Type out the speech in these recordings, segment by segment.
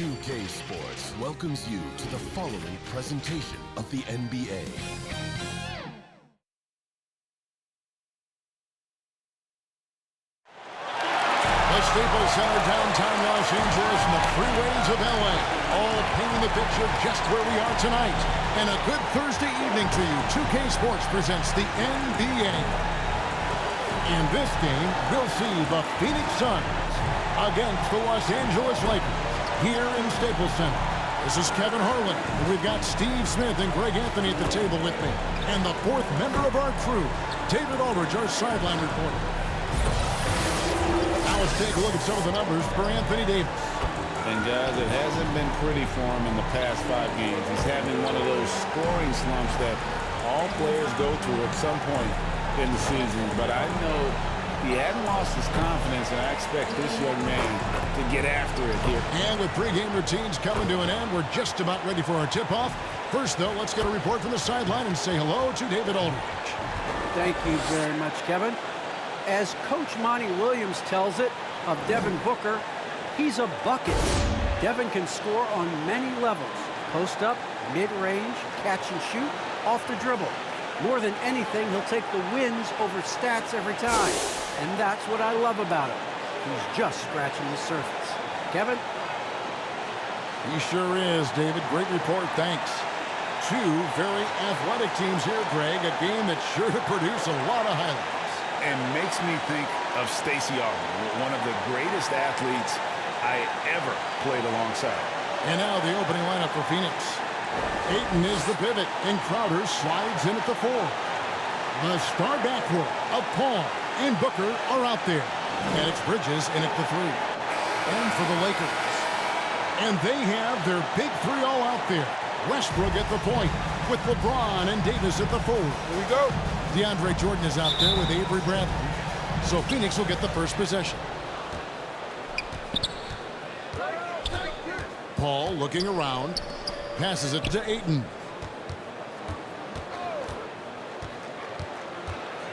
2K Sports welcomes you to the following presentation of the NBA. The Staples Center, downtown Los Angeles, and the freeways of LA, all painting the picture just where we are tonight. And a good Thursday evening to you. 2K Sports presents the NBA. In this game, we'll see the Phoenix Suns against the Los Angeles Lakers here in Staples Center. This is Kevin Harlan. We've got Steve Smith and Greg Anthony at the table with me. And the fourth member of our crew, David Aldridge, our sideline reporter. Now let's take a look at some of the numbers for Anthony Davis. And guys, it hasn't been pretty for him in the past 5 games. He's having one of those scoring slumps that all players go through at some point in the season. But I know he hadn't lost his confidence, and I expect this young man to get after it here. And with pregame routines coming to an end, we're just about ready for our tip-off. First, though, let's get a report from the sideline and say hello to David Aldridge. Thank you very much, Kevin. As Coach Monty Williams tells it of Devin Booker, he's a bucket. Devin can score on many levels. Post up, mid-range, catch and shoot, off the dribble. More than anything, he'll take the wins over stats every time. And that's what I love about him. He's just scratching the surface. Kevin? He sure is, David. Great report, thanks. Two very athletic teams here, Greg. A game that's sure to produce a lot of highlights. And makes me think of Stacey Augmon, one of the greatest athletes I ever played alongside. And now the opening lineup for Phoenix. Ayton is the pivot, and Crowder slides in at the 4. The star backcourt of Paul and Booker are out there. And it's Bridges in at the 3. And for the Lakers. And they have their big 3 all out there. Westbrook at the point with LeBron and Davis at the 4. Here we go. DeAndre Jordan is out there with Avery Bradley. So Phoenix will get the first possession. Paul looking around. Passes it to Ayton.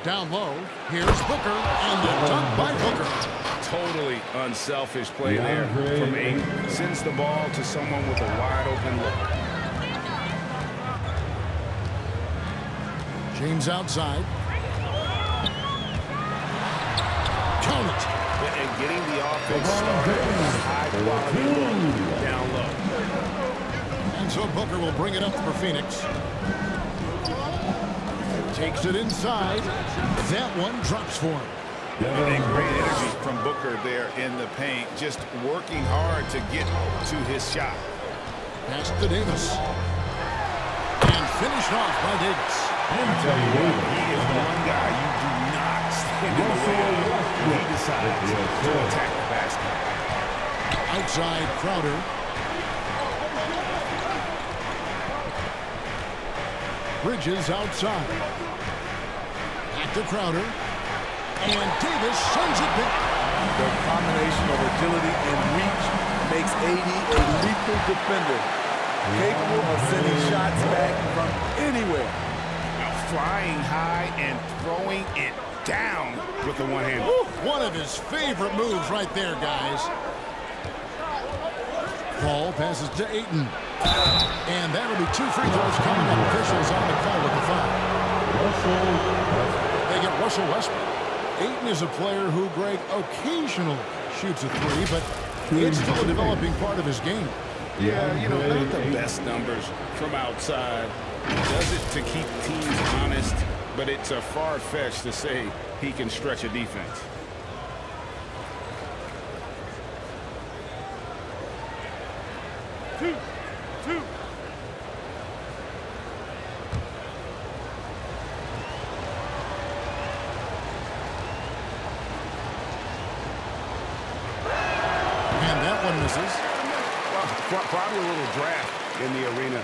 Down low. Here's Booker. And the dunk by Booker. Totally unselfish play there from Ayton. Sends the ball to someone with a wide open look. James outside. Count it. And getting the offense started with a high-quality look down low. And so Booker will bring it up for Phoenix. Takes it inside. That one drops for him. And great energy from Booker there in the paint. Just working hard to get to his shot. Pass to Davis. And finished off by Davis. I tell you what, he is the one guy you do not stand in the way of when he decides to attack the basket. Outside Crowder. Bridges outside. Back to Crowder. And Davis sends it back. The combination of agility and reach makes AD a lethal defender. Capable of sending shots back from anywhere. Flying high and throwing it down with the one-hand. One of his favorite moves right there, guys. Paul passes to Ayton. And that'll be 2 free throws coming up. Officials on the call with the foul. They get Russell Westbrook. Ayton is a player who, Greg, occasionally shoots a 3, but it's still a developing part of his game. Yeah, you know, not the best numbers from outside. He does it to keep teams honest, but it's a far-fetched to say he can stretch a defense. Two. And that one misses. Well, probably a little draft in the arena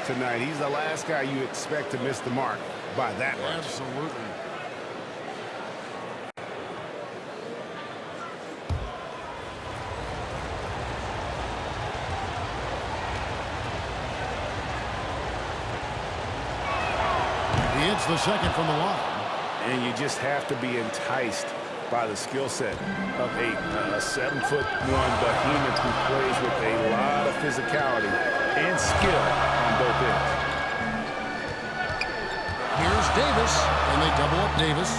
tonight. He's the last guy you expect to miss the mark by that much. Absolutely. He hits the second from the line. And you just have to be enticed by the skill set of a 7'1" behemoth who plays with a lot of physicality and skill on both ends. Here's Davis, and they double up Davis.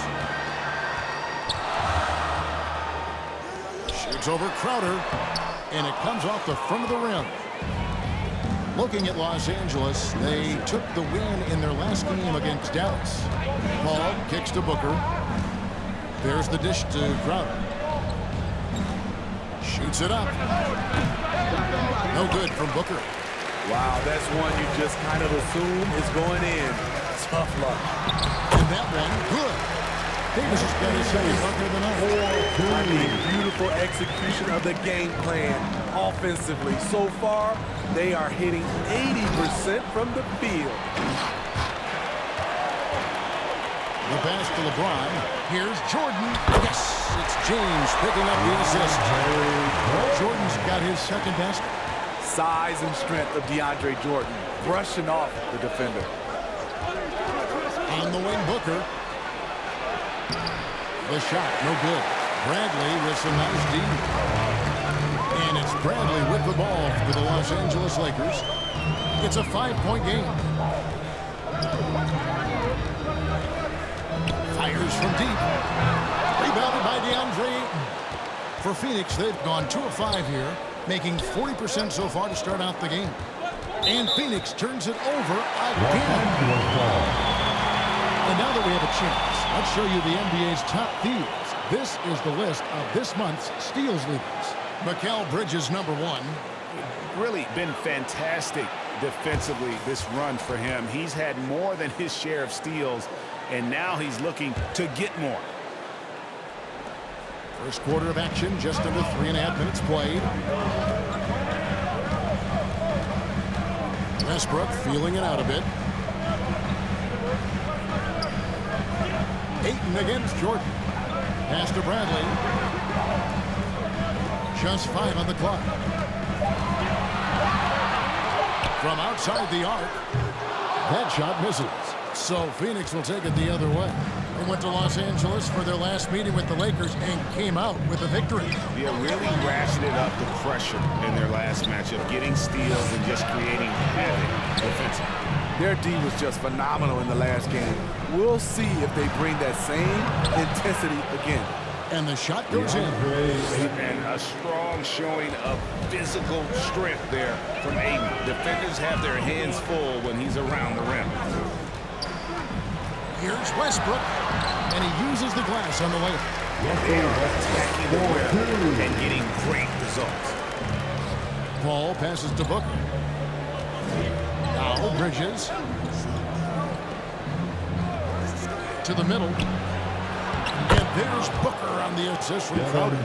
Shoots over Crowder, and it comes off the front of the rim. Looking at Los Angeles, they took the win in their last game against Dallas. Paul kicks to Booker. There's the dish to Crowder. Shoots it up. No good from Booker. Wow, that's one you just kind of assume is going in. Tough luck. And that one, good. Davis has got his second bucket of the night. I mean, beautiful execution of the game plan offensively. So far, they are hitting 80% from the field. The pass to LeBron. Here's Jordan. Yes, it's James picking up the assist. Jordan's got his second basket. Size and strength of DeAndre Jordan, brushing off the defender. On the wing, Booker. The shot, no good. Bradley with some nice D. And it's Bradley with the ball for the Los Angeles Lakers. It's a 5-point game. Fires from deep. Rebounded by DeAndre. For Phoenix, they've gone 2 of 5 here, making 40% so far to start out the game. And Phoenix turns it over again. And now that we have a chance, let's show you the NBA's top thieves. This is the list of this month's steals leaders. Mikal Bridges, #1. Really been fantastic defensively this run for him. He's had more than his share of steals, and now he's looking to get more. First quarter of action, just under 3.5 minutes played. Westbrook feeling it out a bit. Ayton against Jordan. Pass to Bradley. Just 5 on the clock. From outside the arc. That shot misses. So Phoenix will take it the other way. They went to Los Angeles for their last meeting with the Lakers and came out with a victory. Yeah, really ratcheted up the pressure in their last matchup, getting steals and just creating havoc defensively. Their D was just phenomenal in the last game. We'll see if they bring that same intensity again. And the shot goes in. And a strong showing of physical strength there from Ayton. Defenders have their hands full when he's around the rim. Here's Westbrook, and he uses the glass on the layup. They are attacking the rim and getting great results. Paul passes to Booker. Now Bridges. To the middle. And there's Booker on the assist from Crowder.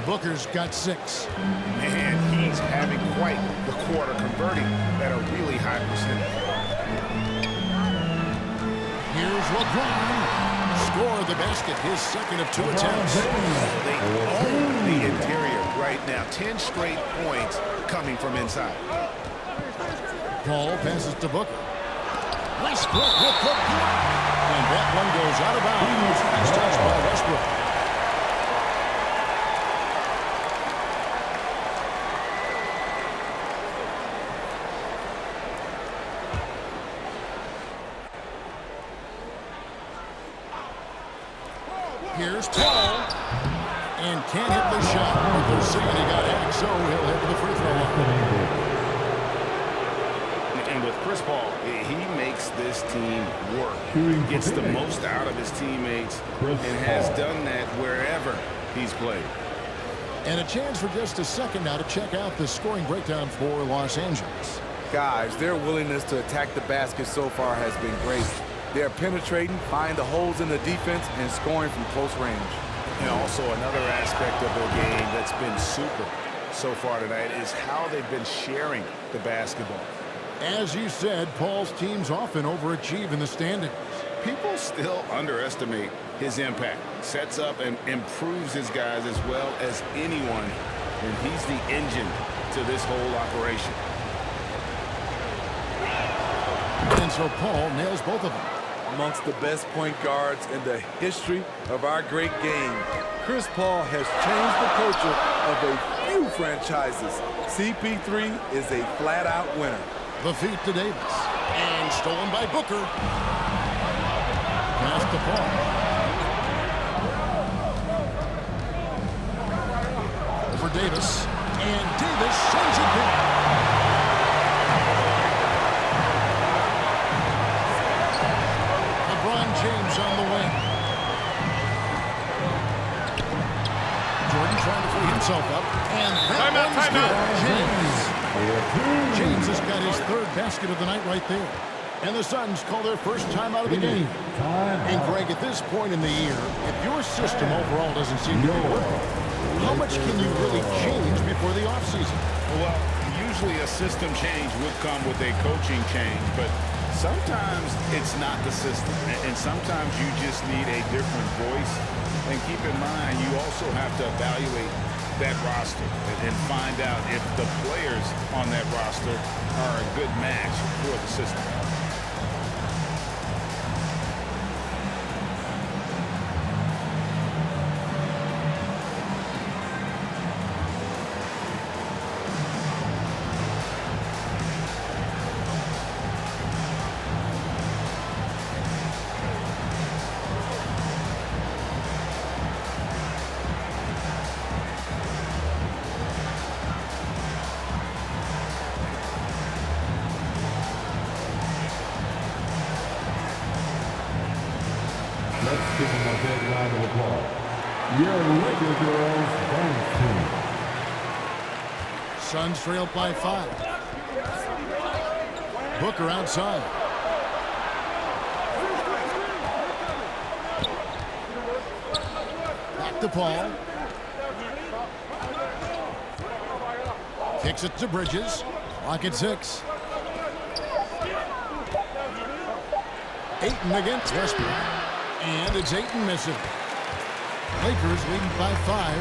Booker's got 6. Man, he's having quite the quarter, converting at a really high percentage. Here's LeBron. Score the basket, his second of 2 attempts. They own the interior right now. 10 straight points coming from inside. Paul passes to Booker. Westbrook with the block. And that one goes out of bounds. Nice touch by Westbrook. Here's Paul. And can't hit the shot. But they're saying he got hacked, so he'll head to the free throw line. And with Chris Paul, he makes this team work. Gets the most out of his teammates and has done that wherever he's played. And a chance for just a second now to check out the scoring breakdown for Los Angeles. Guys, their willingness to attack the basket so far has been great. They're penetrating, finding the holes in the defense, and scoring from close range. And also another aspect of their game that's been super so far tonight is how they've been sharing the basketball. As you said, Paul's teams often overachieve in the standings. People still underestimate his impact. Sets up and improves his guys as well as anyone, and he's the engine to this whole operation. And so Paul nails both of them. Amongst the best point guards in the history of our great game, Chris Paul has changed the culture of a few franchises. CP3 is a flat-out winner. The feed to Davis. And stolen by Booker. Pass to Paul. For Davis. And Davis sends it back. LeBron James on the wing. Jordan trying to free himself up. And that one's good. James has got his third basket of the night right there. And the Suns call their first timeout of the game. And Greg, at this point in the year, if your system overall doesn't seem to be working, how much can you really change before the offseason? Well, usually a system change would come with a coaching change, but sometimes it's not the system. And sometimes you just need a different voice. And keep in mind, you also have to evaluate that roster and find out if the players on that roster are a good match for the system. Let's give them a big round of applause. Your Laker girls dance team. Suns trailed by 5. Booker outside. Back to Paul. Kicks it to Bridges. Clock at 6. Ayton against Westbrook. And it's Ayton missing. Lakers leading by 5.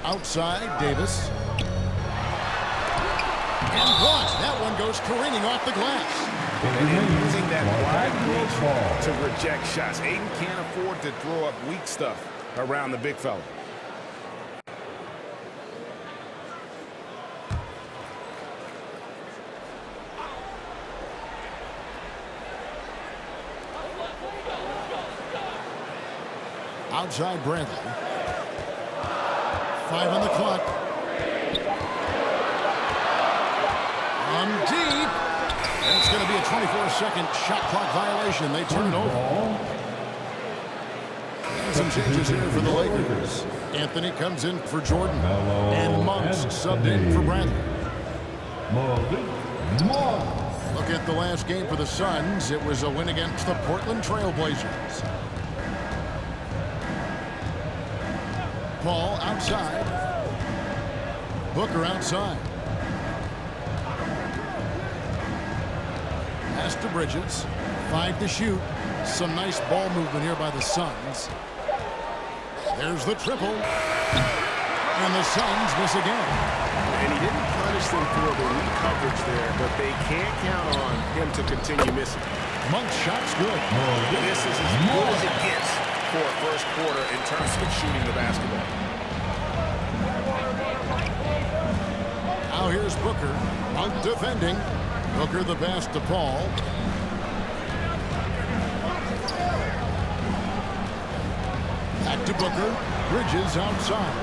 Outside, Davis. And blocked. That one goes careening off the glass. And using that wide reach to reject shots. Ayton can't afford to throw up weak stuff around the big fella. Outside Bradley. 5 on the clock. On deep. And it's going to be a 24-second shot clock violation. They turn it over. And some changes here for the Lakers. Anthony comes in for Jordan. And Monks subbed in for Bradley. Look at the last game for the Suns. It was a win against the Portland Trail Blazers. Paul outside. Booker outside. Pass to Bridges. 5 to shoot. Some nice ball movement here by the Suns. There's the triple. And the Suns miss again. And he didn't punish them for the weak coverage there, but they can't count on him to continue missing. Monk's shot's good. This is as good as it gets for a first quarter in terms of shooting the basketball. Now here's Booker. Monk defending. Booker the pass to Paul. Back to Booker. Bridges outside.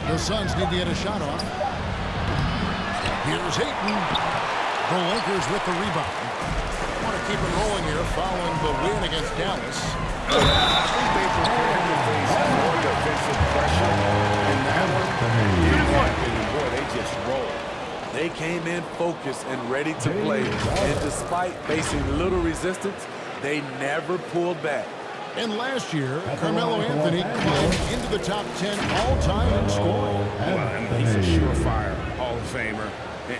The Suns need to get a shot off. Here's Ayton. The Lakers with the rebound. Want to keep it rolling here following the win against Dallas. I think they prepared to face more defensive pressure in that one. And boy, they just rolled. They came in focused and ready to play. And despite facing little resistance, they never pulled back. And last year, Carmelo Anthony climbed into the top 10 all-time in scoring. Well, and he's a surefire Hall of Famer.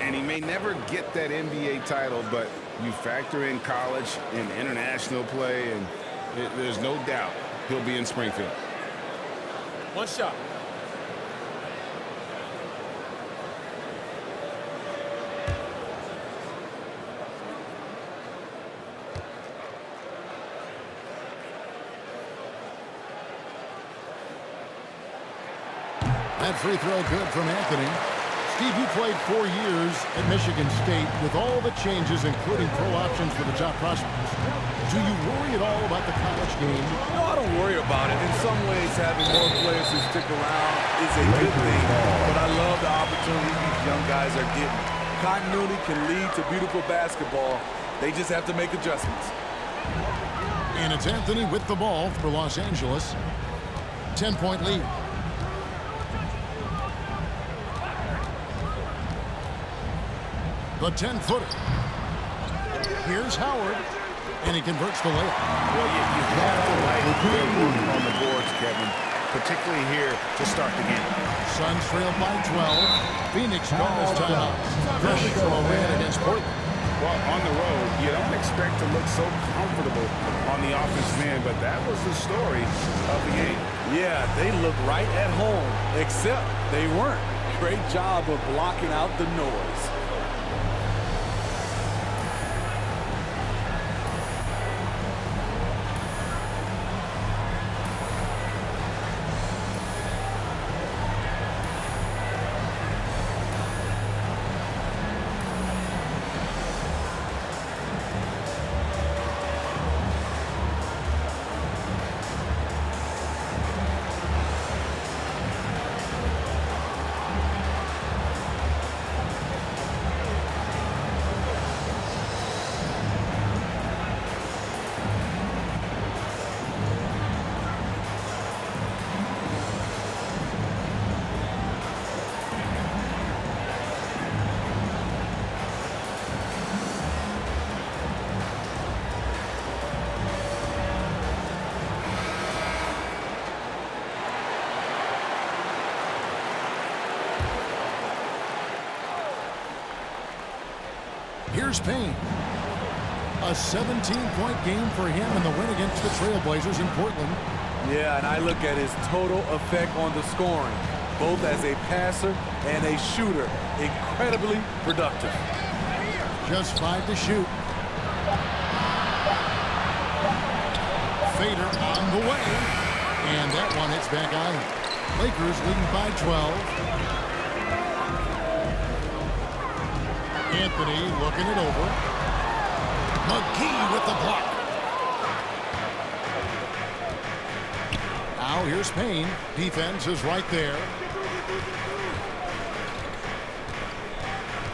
And he may never get that NBA title, but you factor in college and international play, and there's no doubt he'll be in Springfield. One shot. That free throw good from Anthony. Steve, you played 4 years at Michigan State with all the changes, including pro options for the top prospects. Do you worry at all about the college game? No, I don't worry about it. In some ways, having more players who stick around is a good thing, but I love the opportunity these young guys are getting. Continuity can lead to beautiful basketball. They just have to make adjustments. And it's Anthony with the ball for Los Angeles. 10-point lead. The 10-footer. Here's Howard, and he converts the layup. Well, you have to like their work on the boards, Kevin, particularly here to start the game. Suns trail by 12. Phoenix calls timeout. Fresh throw in against Portland. Well, on the road, you don't expect to look so comfortable on the offensive end, but that was the story of the game. Yeah, they look right at home, except they weren't. Great job of blocking out the noise. Here's Payne. A 17-point game for him in the win against the Trailblazers in Portland. Yeah, and I look at his total effect on the scoring, both as a passer and a shooter. Incredibly productive. Just 5 to shoot. Fader on the way. And that one hits back island. Lakers leading by 12. Anthony looking it over. McGee with the block. Now here's Payne. Defense is right there.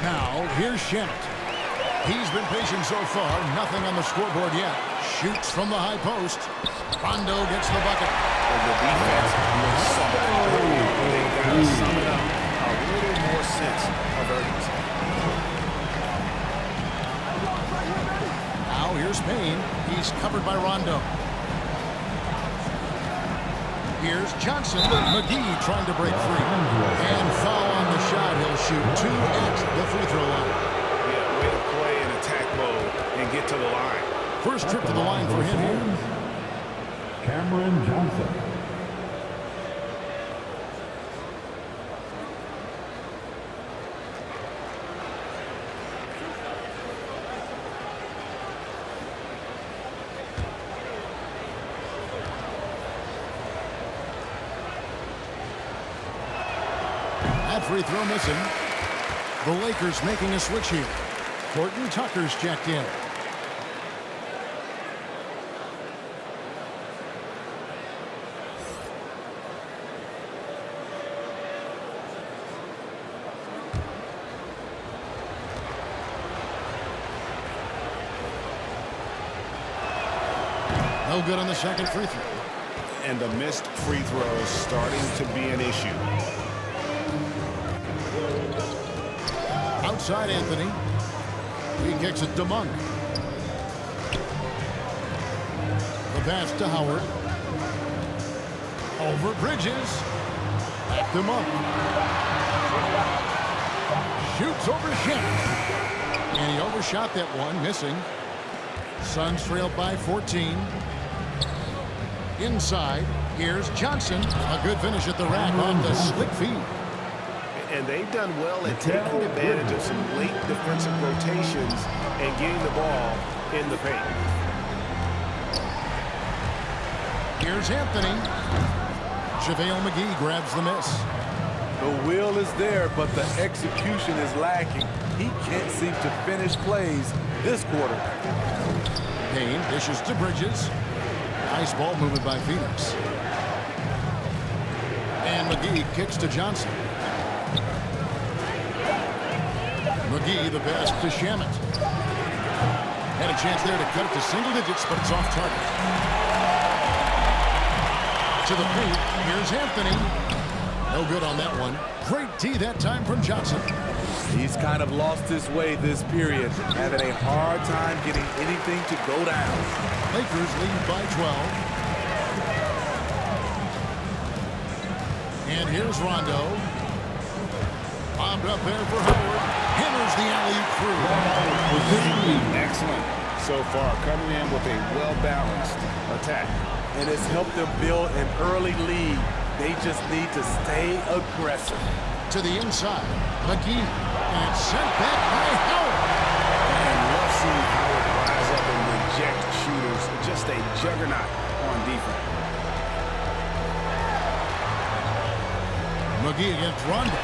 Now here's Shannon. He's been patient so far. Nothing on the scoreboard yet. Shoots from the high post. Rondo gets the bucket. The defense looks soft. They got to sum it up. A little more sense of urgency. Now here's Payne. He's covered by Rondo. Here's Johnson. McGee trying to break free. And foul on the shot. He'll shoot 2 at the free throw line. Yeah, way to play in attack mode and get to the line. First trip to the line for him here. Cameron Johnson. That free throw missing. The Lakers making a switch here. Horton Tucker's checked in. No good on the second free throw. And the missed free throws starting to be an issue. Outside Anthony. He kicks it to Monk. The pass to Howard. Over Bridges. Back to Monk. Shoots over Shannon. And he overshot that one, missing. Suns trailed by 14. Inside, here's Johnson. A good finish at the rack on the slick feed. And they've done well at taking advantage of some late defensive rotations and getting the ball in the paint. Here's Anthony. JaVale McGee grabs the miss. The will is there, but the execution is lacking. He can't seem to finish plays this quarter. Payne dishes to Bridges. Nice ball movement by Phoenix. And McGee kicks to Johnson. McGee the pass to Shamet. Had a chance there to cut it to single digits, but it's off target. To the paint, here's Anthony. No good on that one. Great D that time from Johnson. He's kind of lost his way this period, having a hard time getting anything to go down. Lakers lead by 12. And here's Rondo. Bombed up there for Howard. Hammers the alley-oop through. Excellent so far, coming in with a well-balanced attack. And it's helped them build an early lead. They just need to stay aggressive. To the inside, McGee. And it's sent back by Howard. And love seeing Howard rise up and reject shooters. Just a juggernaut on defense. McGee against Rondo.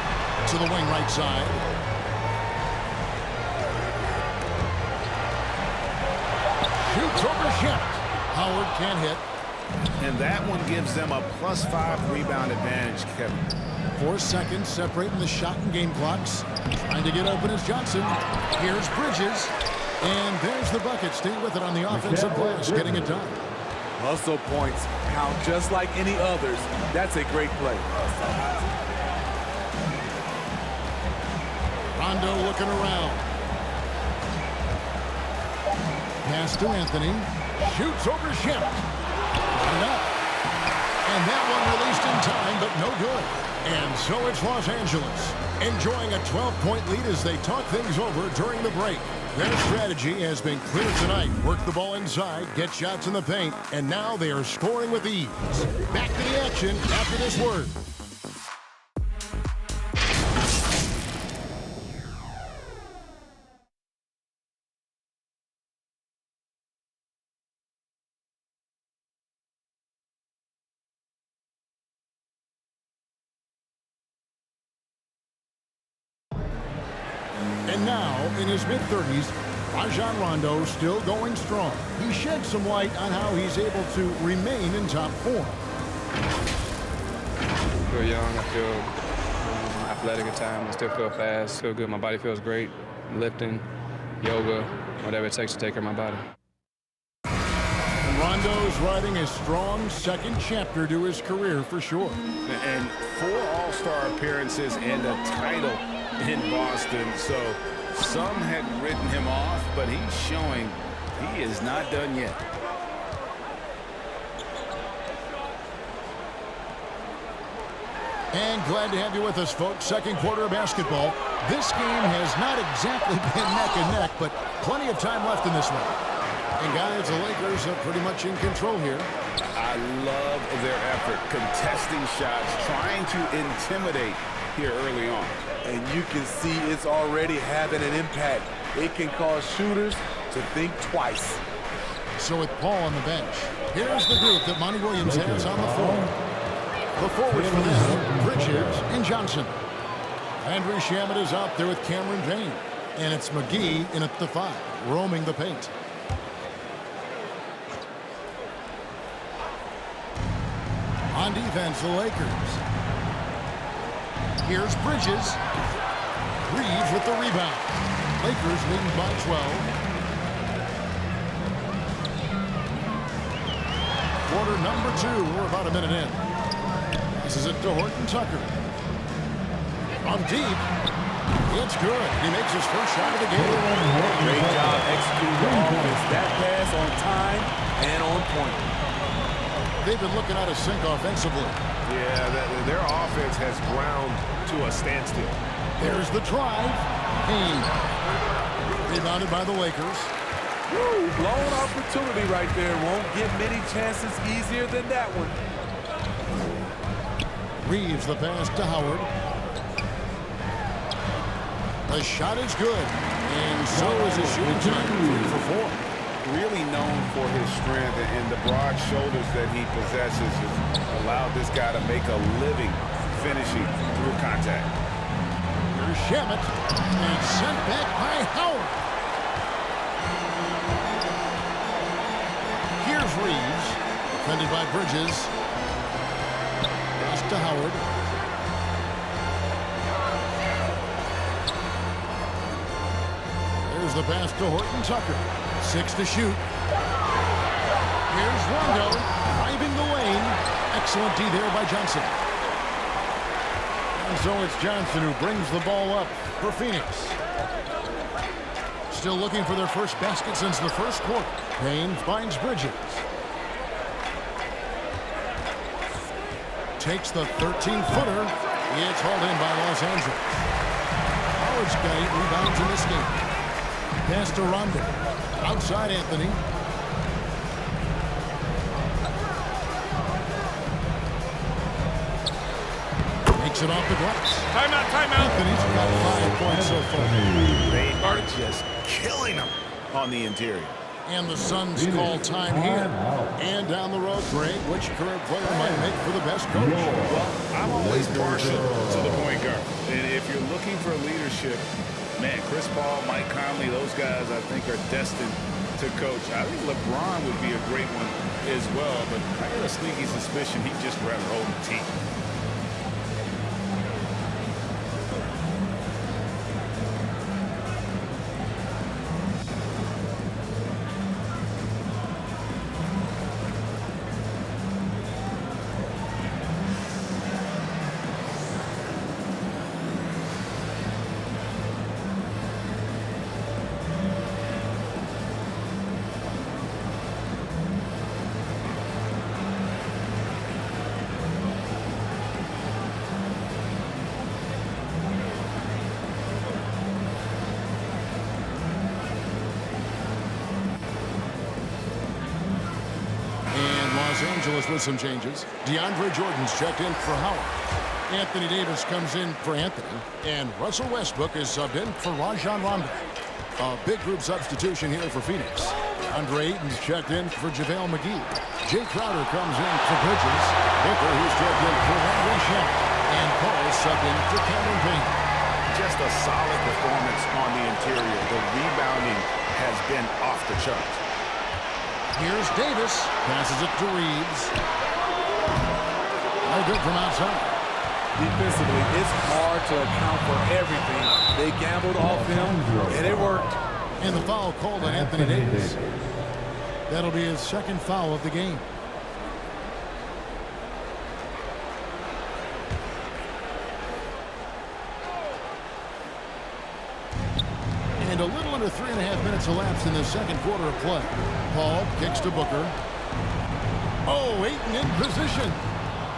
To the wing right side. Shoots over Shamet. Howard can't hit. And that one gives them a +5 rebound advantage, Kevin. 4 seconds separating the shot and game clocks. Trying to get open is Johnson. Here's Bridges. And there's the bucket. Stay with it on the offensive glass, getting it done. Hustle points count just like any others. That's a great play. Rondo looking around. Pass to Anthony. Shoots over Shamet. And that one released in time, but no good. And so it's Los Angeles enjoying a 12-point lead as they talk things over during the break. Their strategy has been clear tonight. Work the ball inside, get shots in the paint, and now they are scoring with ease. Back to the action after this word. And now, in his mid-30s, Rajon Rondo still going strong. He shed some light on how he's able to remain in top form. I feel young. I feel athletic at times. I still feel fast. Feel good. My body feels great. Lifting, yoga, whatever it takes to take care of my body. And Rondo's writing a strong second chapter to his career for sure. And 4 All-Star appearances and a title in Boston, so some had written him off, but he's showing he is not done yet. And glad to have you with us, folks. Second quarter of basketball. This game has not exactly been neck and neck, but plenty of time left in this one. And guys, the Lakers are pretty much in control here. I love their effort, contesting shots, trying to intimidate here early on. And you can see it's already having an impact. It can cause shooters to think twice. So with Paul on the bench, here's the group that Monty Williams has on the floor. The forwards for them, Bridges and Johnson. Andrew Shamet is out there with Cameron Payne. And it's McGee in at the 5, roaming the paint. On defense, the Lakers. Here's Bridges. Reeves with the rebound. Lakers leading by 12. Quarter number 2. We're about a minute in. This is it to Horton Tucker. From deep. It's good. He makes his first shot of the game. Great job executing the offense. That pass on time and on point. They've been looking out of sync offensively. Yeah, their offense has ground to a standstill. There's the drive. Payne. Rebounded by the Lakers. Woo, blown opportunity right there. Won't get many chances easier than that one. Reeves the pass to Howard. The shot is good. And so is his shooting tonight. 3 for 4. Really known for his strength and the broad shoulders that he possesses has allowed this guy to make a living finishing through contact. Here's Shamet, and sent back by Howard. Here's Reeves, defended by Bridges. Pass to Howard. There's the pass to Horton Tucker. 6 to shoot. Here's Rondo, driving the lane. Excellent D there by Johnson. And so it's Johnson who brings the ball up for Phoenix. Still looking for their first basket since the first quarter. Payne finds Bridges. Takes the 13-footer. It's hauled in by Los Angeles. Howard's got 8 rebounds in this game. Pass to Rondo. Outside Anthony. Makes it off the glass. Timeout, timeout. Anthony's got 5 points so far. They are just killing them on the interior. And the Suns call time here. And down the road, Greg, which current player might make for the best coach? Well, I'm always partial to the point guard. And if you're looking for leadership, man, Chris Paul, Mike Conley, those guys I think are destined to coach. I think LeBron would be a great one as well, but I got a sneaky suspicion he'd just rather hold the team. Los Angeles with some changes. DeAndre Jordan's checked in for Howard. Anthony Davis comes in for Anthony. And Russell Westbrook is subbed in for Rajon Rondo. A big group substitution here for Phoenix. Andre Ayton's checked in for JaVale McGee. Jay Crowder comes in for Bridges. Booker, who's checked in for Henry Shamet. And Paul subbed in for Cameron Payne. Just a solid performance on the interior. The rebounding has been off the charts. Here's Davis. Passes it to Reeves. No good from outside. Defensively, it's hard to account for everything. They gambled off him, and it worked. And the foul called on Anthony Davis. That'll be his second foul of the game. And a little under 3.5 minutes elapsed in the second quarter of play. Paul kicks to Booker. Oh, Ayton in position.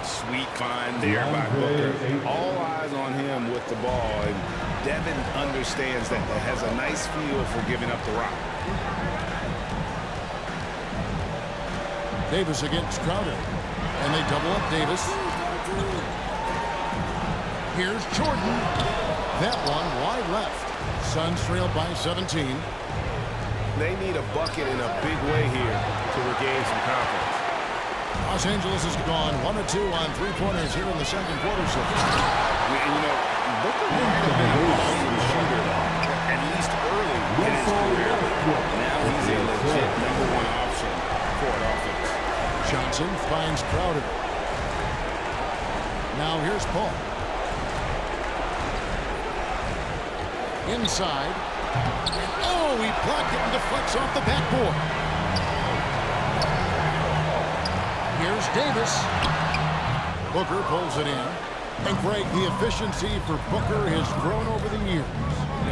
Sweet find there by Booker. All eyes on him with the ball. And Devin understands that. Has a nice feel for giving up the rock. Davis against Crowder. And they double up Davis. Here's Jordan. That one wide left. Suns trailed by 17. They need a bucket in a big way here to regain some confidence. Los Angeles has gone 1 of 2 on three-pointers here in the second quarter so far. You know, Booker might have been a volume shooter, at least early in his career. Now he's a legit #1 option for an offense. Johnson finds Crowder. Now here's Paul. Inside. Oh, he blocked it and deflects off the backboard. Here's Davis. Booker pulls it in. And Greg, the efficiency for Booker has grown over the years.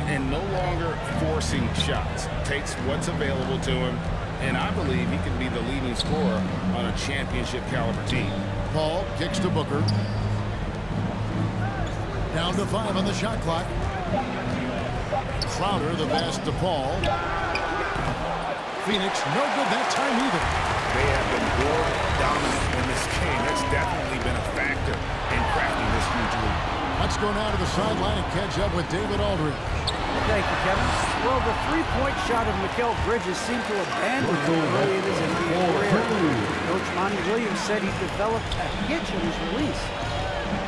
And no longer forcing shots. Takes what's available to him. And I believe he can be the leading scorer on a championship caliber team. Paul kicks to Booker. Down to 5 on the shot clock. Crowder, the pass to Paul. Phoenix, no good that time either. They have been more dominant in this game. That's definitely been a factor in crafting this huge lead. Let's go now to the sideline and catch up with David Aldridge. Thank you, Kevin. Well, the three-point shot of Mikal Bridges seemed to abandon him early in his NBA career. Coach Monty Williams said he developed a hitch in his release.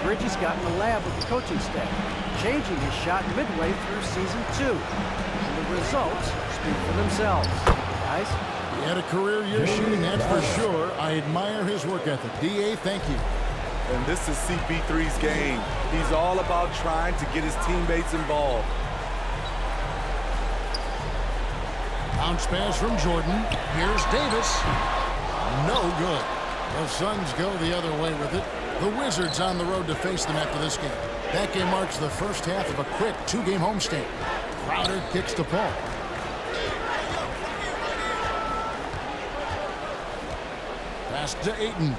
Bridges got in the lab with the coaching staff, changing his shot midway through season 2. And the results speak for themselves. Guys? He had a career year shooting, that's for sure. I admire his work ethic. D.A., thank you. And this is CP3's game. He's all about trying to get his teammates involved. Bounce pass from Jordan. Here's Davis. No good. The Suns go the other way with it. The Wizards on the road to face them after this game. That game marks the first half of a quick 2-game homestand. Crowder kicks to Paul. Pass to Ayton.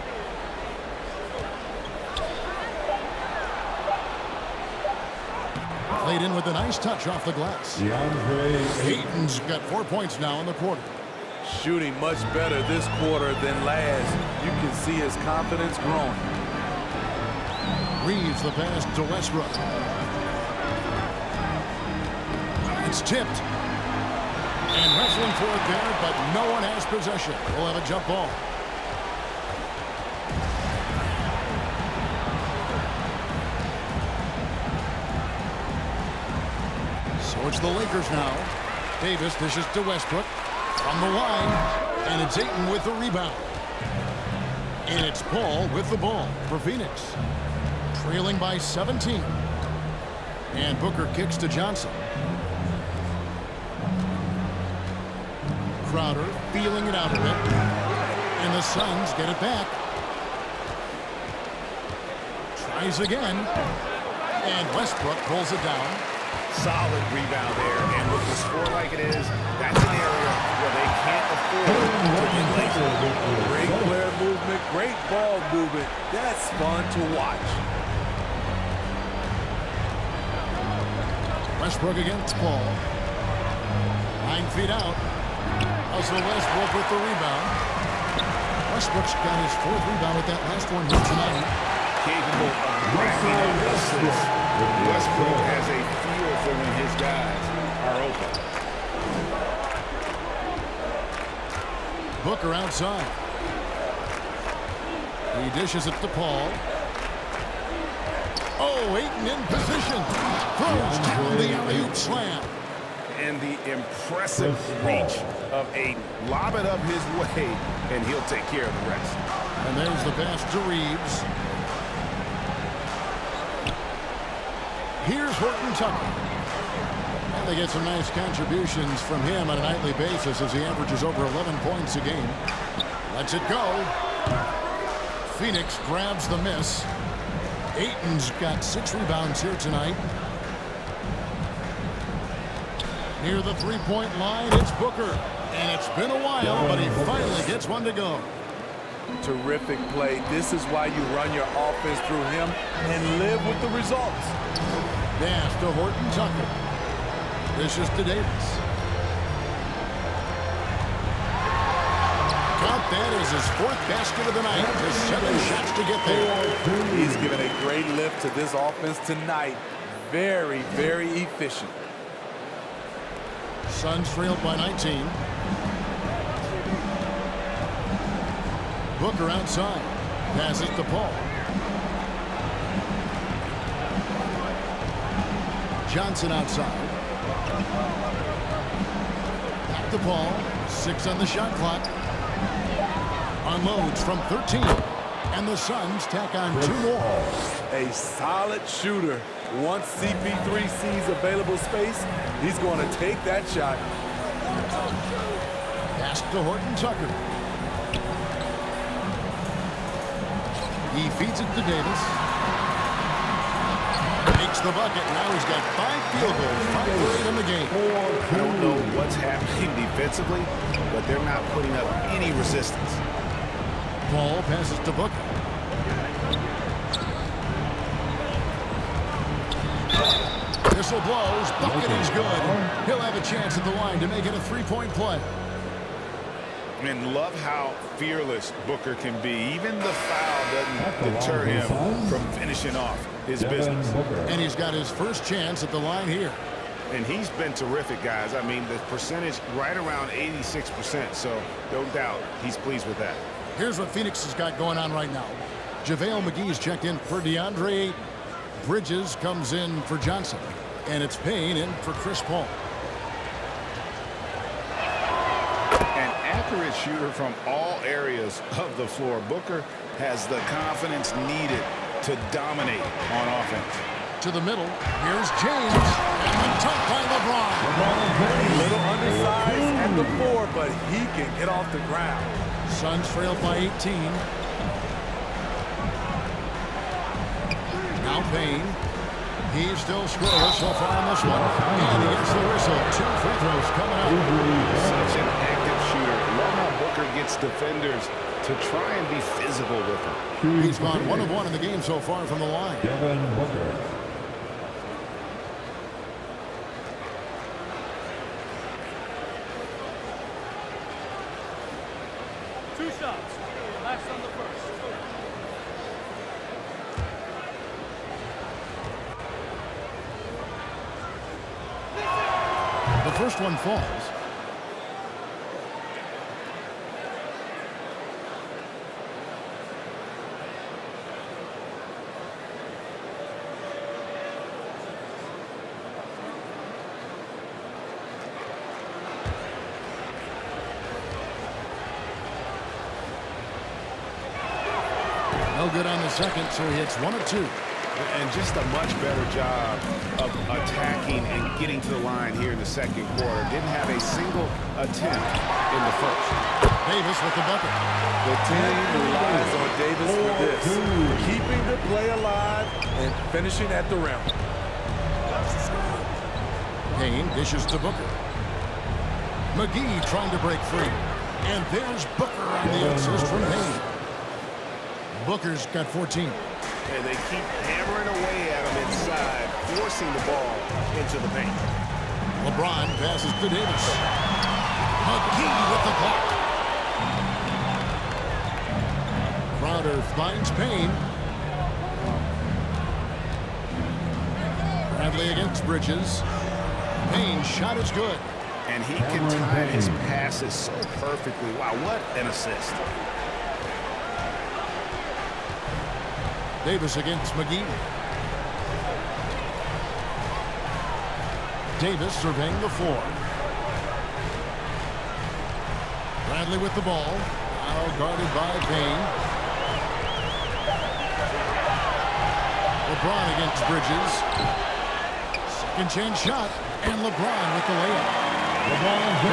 Played in with a nice touch off the glass. Ayton's got 4 points now in the quarter. Shooting much better this quarter than last. You can see his confidence growing. Reeves the pass to Westbrook. It's tipped. And wrestling for it there, but no one has possession. We'll have a jump ball. So it's the Lakers now. Davis dishes to Westbrook. From the line. And it's Ayton with the rebound. And it's Paul with the ball for Phoenix. Trailing by 17. And Booker kicks to Johnson. Crowder feeling it out a bit. And the Suns get it back. Tries again. And Westbrook pulls it down. Solid rebound there. And with the score like it is, that's an area where they can't afford to get lazy. Great player movement, great ball movement. That's fun to watch. Westbrook against Paul. 9 feet out. Russell Westbrook with the rebound. Westbrook's got his 4th rebound with that last one here tonight. Capable of racking up assists. Westbrook has a feel for when his guys are open. Booker outside. He dishes it to Paul. Oh, Ayton in position. Throws down the alley-oop slam. And the impressive reach of Ayton. Lob it up his way, and he'll take care of the rest. And there's the pass to Reeves. Here's Horton Tucker. And they get some nice contributions from him on a nightly basis as he averages over 11 points a game. Lets it go. Phoenix grabs the miss. Ayton's got 6 rebounds here tonight. Near the three-point line, it's Booker. And it's been a while, but he finally gets one to go. Terrific play. This is why you run your offense through him and live with the results. Pass to Horton Tucker. This is to Davis. Count that as his 4th basket of the night. Just 7 shots to get there. He's given a great lift to this offense tonight. Very, very efficient. Suns trailed by 19. Booker outside. Passes to Paul. Johnson outside. Back to Paul. 6 on the shot clock. Unloads from 13. And the Suns tack on 2 more. A solid shooter. Once CP3 sees available space, he's going to take that shot. Pass to Horton Tucker. He feeds it to Davis. Makes the bucket. Now he's got 5 field goals. 5 for 8 in the game. I don't know what's happening defensively, but they're not putting up any resistance. Paul passes to Booker. Whistle blows. Bucket is good. He'll have a chance at the line to make it a 3-point play. And love how fearless Booker can be. Even the foul doesn't deter him from finishing off his business. And he's got his first chance at the line here. And he's been terrific, guys. I mean, the percentage right around 86%, so no doubt he's pleased with that. Here's what Phoenix has got going on right now. JaVale McGee's checked in for DeAndre Ayton. Bridges comes in for Johnson. And it's Payne in for Chris Paul. An accurate shooter from all areas of the floor. Booker has the confidence needed to dominate on offense. To the middle. Here's James. And the dunk by LeBron. A little undersized at the 4, but he can get off the ground. Suns trail by 18. Now Payne. He's still scoreless so far on this one. And he gets the whistle. 2 free throws coming out. Such an active shooter. Love how Booker gets defenders to try and be physical with him. He's gone 1 of 1 in the game so far from the line. Devin Booker. Two shots. Last on the first. The first one falls. No good on the second, so he hits 1 of 2. And just a much better job of attacking and getting to the line here in the second quarter. Didn't have a single attempt in the first. Davis with the bucket. The team relies on Davis for this. Keeping the play alive and finishing at the rim. Payne dishes to Booker. McGee trying to break free. And there's Booker on the assist from Payne. Booker's got 14. And they keep hammering away at him inside, forcing the ball into the paint. LeBron passes to Davis. McGee with the block. Crowder finds Payne. Bradley against Bridges. Payne's shot is good. And he can time his passes so perfectly. Wow, what an assist. Davis against McGee. Davis surveying the floor. Bradley with the ball. Now guarded by Payne. LeBron against Bridges. Second chance shot. And LeBron with the layup. LeBron's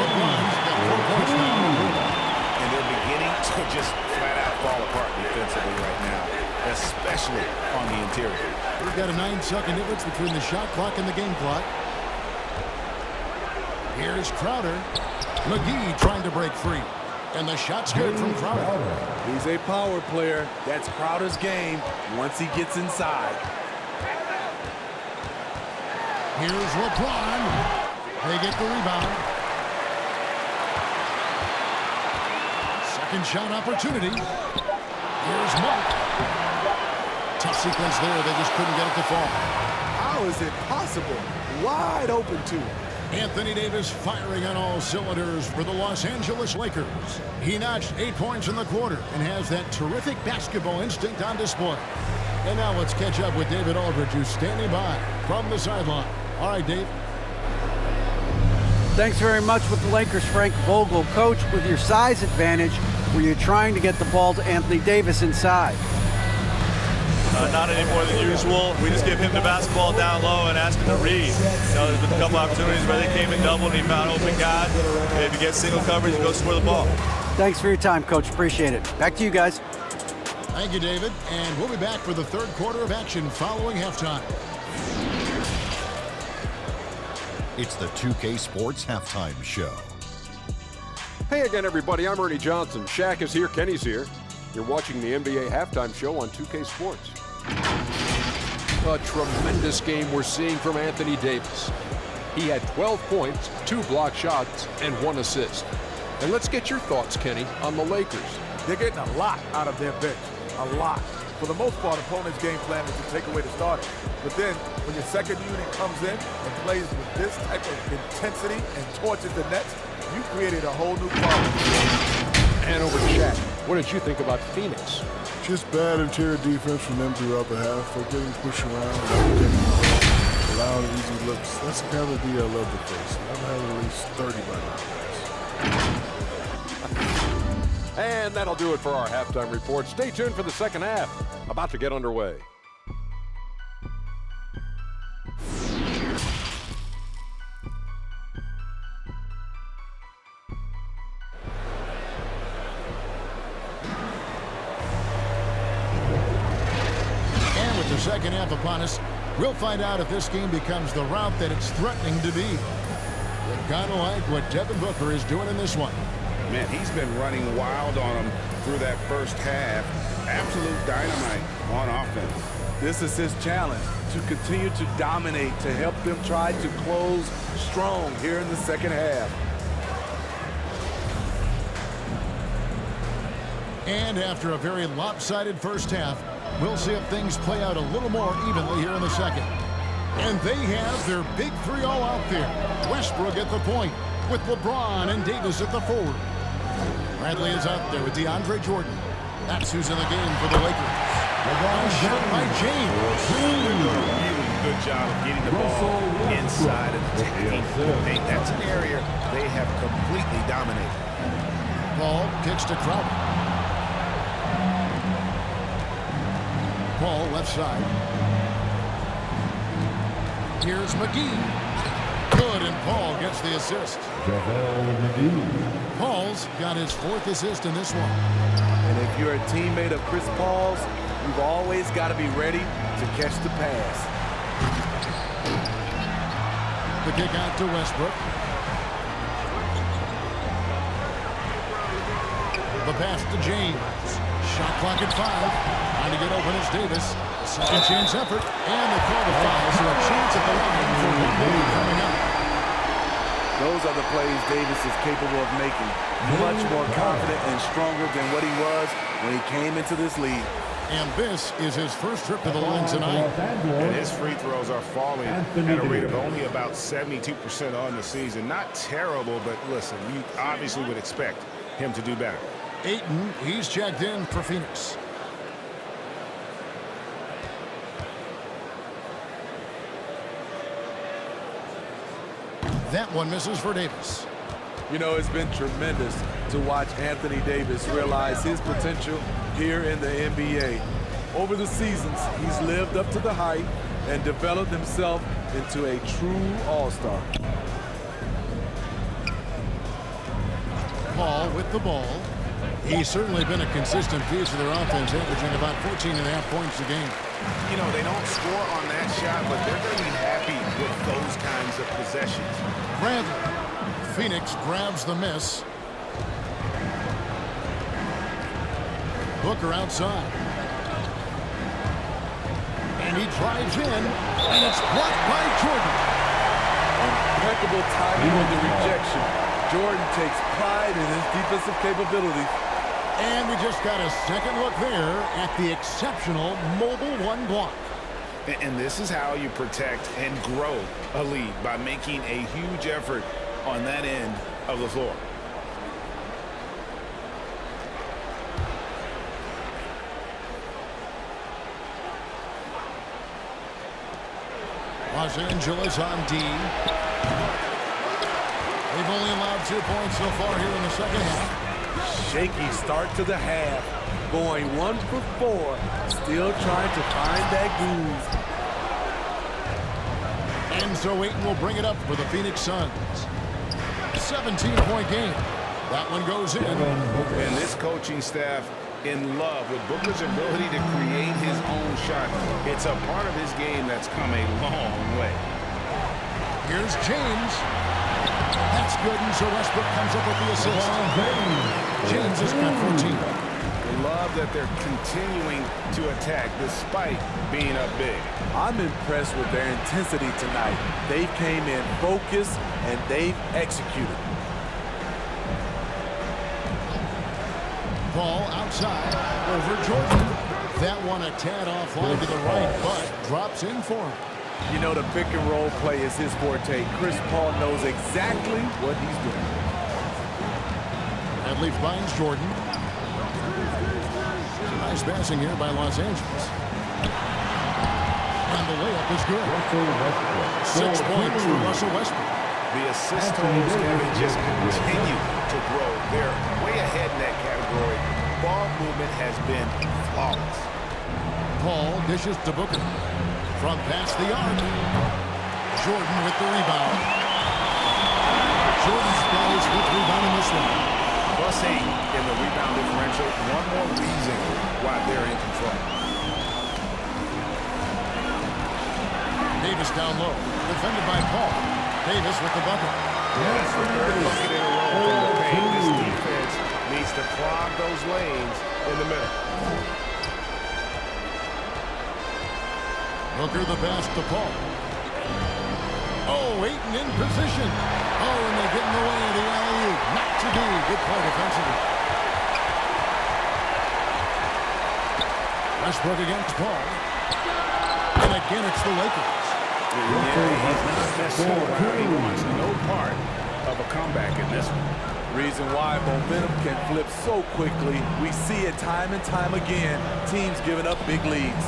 got 4 points now. And they're beginning to just flat out fall apart defensively right now, especially on the interior. We've got a 9-second difference between the shot clock and the game clock. Here's Crowder. McGee trying to break free. And the shot's good from Crowder. He's a power player. That's Crowder's game once he gets inside. Here's LeBron. They get the rebound. Second shot opportunity. Here's Mark. Tough sequence there. They just couldn't get it to fall. How is it possible? Wide open too. Anthony Davis firing on all cylinders for the Los Angeles Lakers. He notched 8 points in the quarter and has that terrific basketball instinct on display. And now let's catch up with David Aldridge, who's standing by from the sideline. All right, Dave. Thanks very much with the Lakers, Frank Vogel. Coach, with your size advantage, were you trying to get the ball to Anthony Davis inside? Not any more than usual. We just give him the basketball down low and ask him to read. There's been a couple opportunities where they came in double and he found open guys. And if he gets single coverage, he goes score the ball. Thanks for your time, Coach. Appreciate it. Back to you guys. Thank you, David. And we'll be back for the third quarter of action following halftime. It's the 2K Sports Halftime Show. Hey again, everybody. I'm Ernie Johnson. Shaq is here. Kenny's here. You're watching the NBA Halftime Show on 2K Sports. A tremendous game we're seeing from Anthony Davis. He had 12 points, 2 block shots, and 1 assist. And let's get your thoughts, Kenny, on the Lakers. They're getting a lot out of their bench. A lot. For the most part, opponents' game plan is to take away the starters. But then, when your second unit comes in and plays with this type of intensity and torches the Nets, you created a whole new problem. And over to Shaq. What did you think about Phoenix? Just bad interior defense from them throughout the half. They're getting pushed around, getting allowing easy looks. That's the kind of D I love to face. I've had at least 30 by now, guys. And that'll do it for our halftime report. Stay tuned for the second half. About to get underway. Second half upon us. We'll find out if this game becomes the route that it's threatening to be. You're kind of like what Devin Booker is doing in this one. Man, he's been running wild on him through that first half. Absolute dynamite on offense. This is his challenge, to continue to dominate, to help them try to close strong here in the second half. And after a very lopsided first half, we'll see if things play out a little more evenly here in the second. And they have their big three all out there. Westbrook at the point with LeBron and Davis at the forward. Bradley is out there with DeAndre Jordan. That's who's in the game for the Lakers. LeBron shot by James. Really good job of getting the ball inside of the technique. That's an area they have completely dominated. Paul kicks to Crowder. Paul left side. Here's McGee. Good, and Paul gets the assist. Paul's got his fourth assist in this one. And if you're a teammate of Chris Paul's, you've always got to be ready to catch the pass. The kick out to Westbrook. The pass to James. Shot clock at 5. Trying to get open is Davis. Second chance effort. And they call the foul, so a chance at the line for one more coming up. Those are the plays Davis is capable of making. Much more confident and stronger than what he was when he came into this league. And this is his first trip to the line tonight. And his free throws are falling at a rate of only about 72% on the season. Not terrible, but listen, you obviously would expect him to do better. Ayton, he's checked in for Phoenix. That one misses for Davis. You know, it's been tremendous to watch Anthony Davis realize his potential here in the NBA. Over the seasons, he's lived up to the hype and developed himself into a true all-star. Paul with the ball. He's certainly been a consistent piece of their offense, averaging about 14.5 points a game. You know, they don't score on that shot, but they're going to be happy with those kinds of possessions. Bradley. Phoenix grabs the miss. Booker outside. And he drives in, and it's blocked by Jordan. Impeccable timing on the rejection. Jordan takes pride in his defensive capabilities. And we just got a second look there at the exceptional mobile one block. And this is how you protect and grow a lead, by making a huge effort on that end of the floor. Los Angeles on D. They've only allowed 2 points so far here in the second half. Shaky start to the half. Going 1 for 4. Still trying to find that groove. And so Ayton will bring it up for the Phoenix Suns. 17-point game. That one goes in. And this coaching staff in love with Booker's ability to create his own shot. It's a part of his game that's come a long way. Here's James. That's good, and so Westbrook comes up with the assist. James has got 14. Love that they're continuing to attack despite being up big. I'm impressed with their intensity tonight. They came in focused and they've executed. Paul outside over Jordan. That one a tad offline to the right, but drops in for him. You know, the pick and roll play is his forte. Chris Paul knows exactly what he's doing. Bradley finds Jordan. Nice pass passing here by Los Angeles. And the layup is good. 6 points for Russell Westbrook. The assist totals, Kevin, just continue to grow. They're way ahead in that category. Ball movement has been flawless. Paul dishes to Booker. From past the arc. Jordan with the rebound. Jordan spells with rebound in this one. +8 in the rebound differential. One more reason why they're in control. Davis down low. Defended by Paul. Davis with the bucket. That's the third bucket in a row from the paint. This defense needs to clog those lanes in the middle. Booker the pass to Paul. Oh, Ayton in position. Oh, and they get in the way of the alley-oop. Not to be. Good play defensively. Westbrook against Paul. And again, it's the Lakers. He's not necessarily he wants no part of a comeback in this one. Reason why momentum can flip so quickly. We see it time and time again. Teams giving up big leads.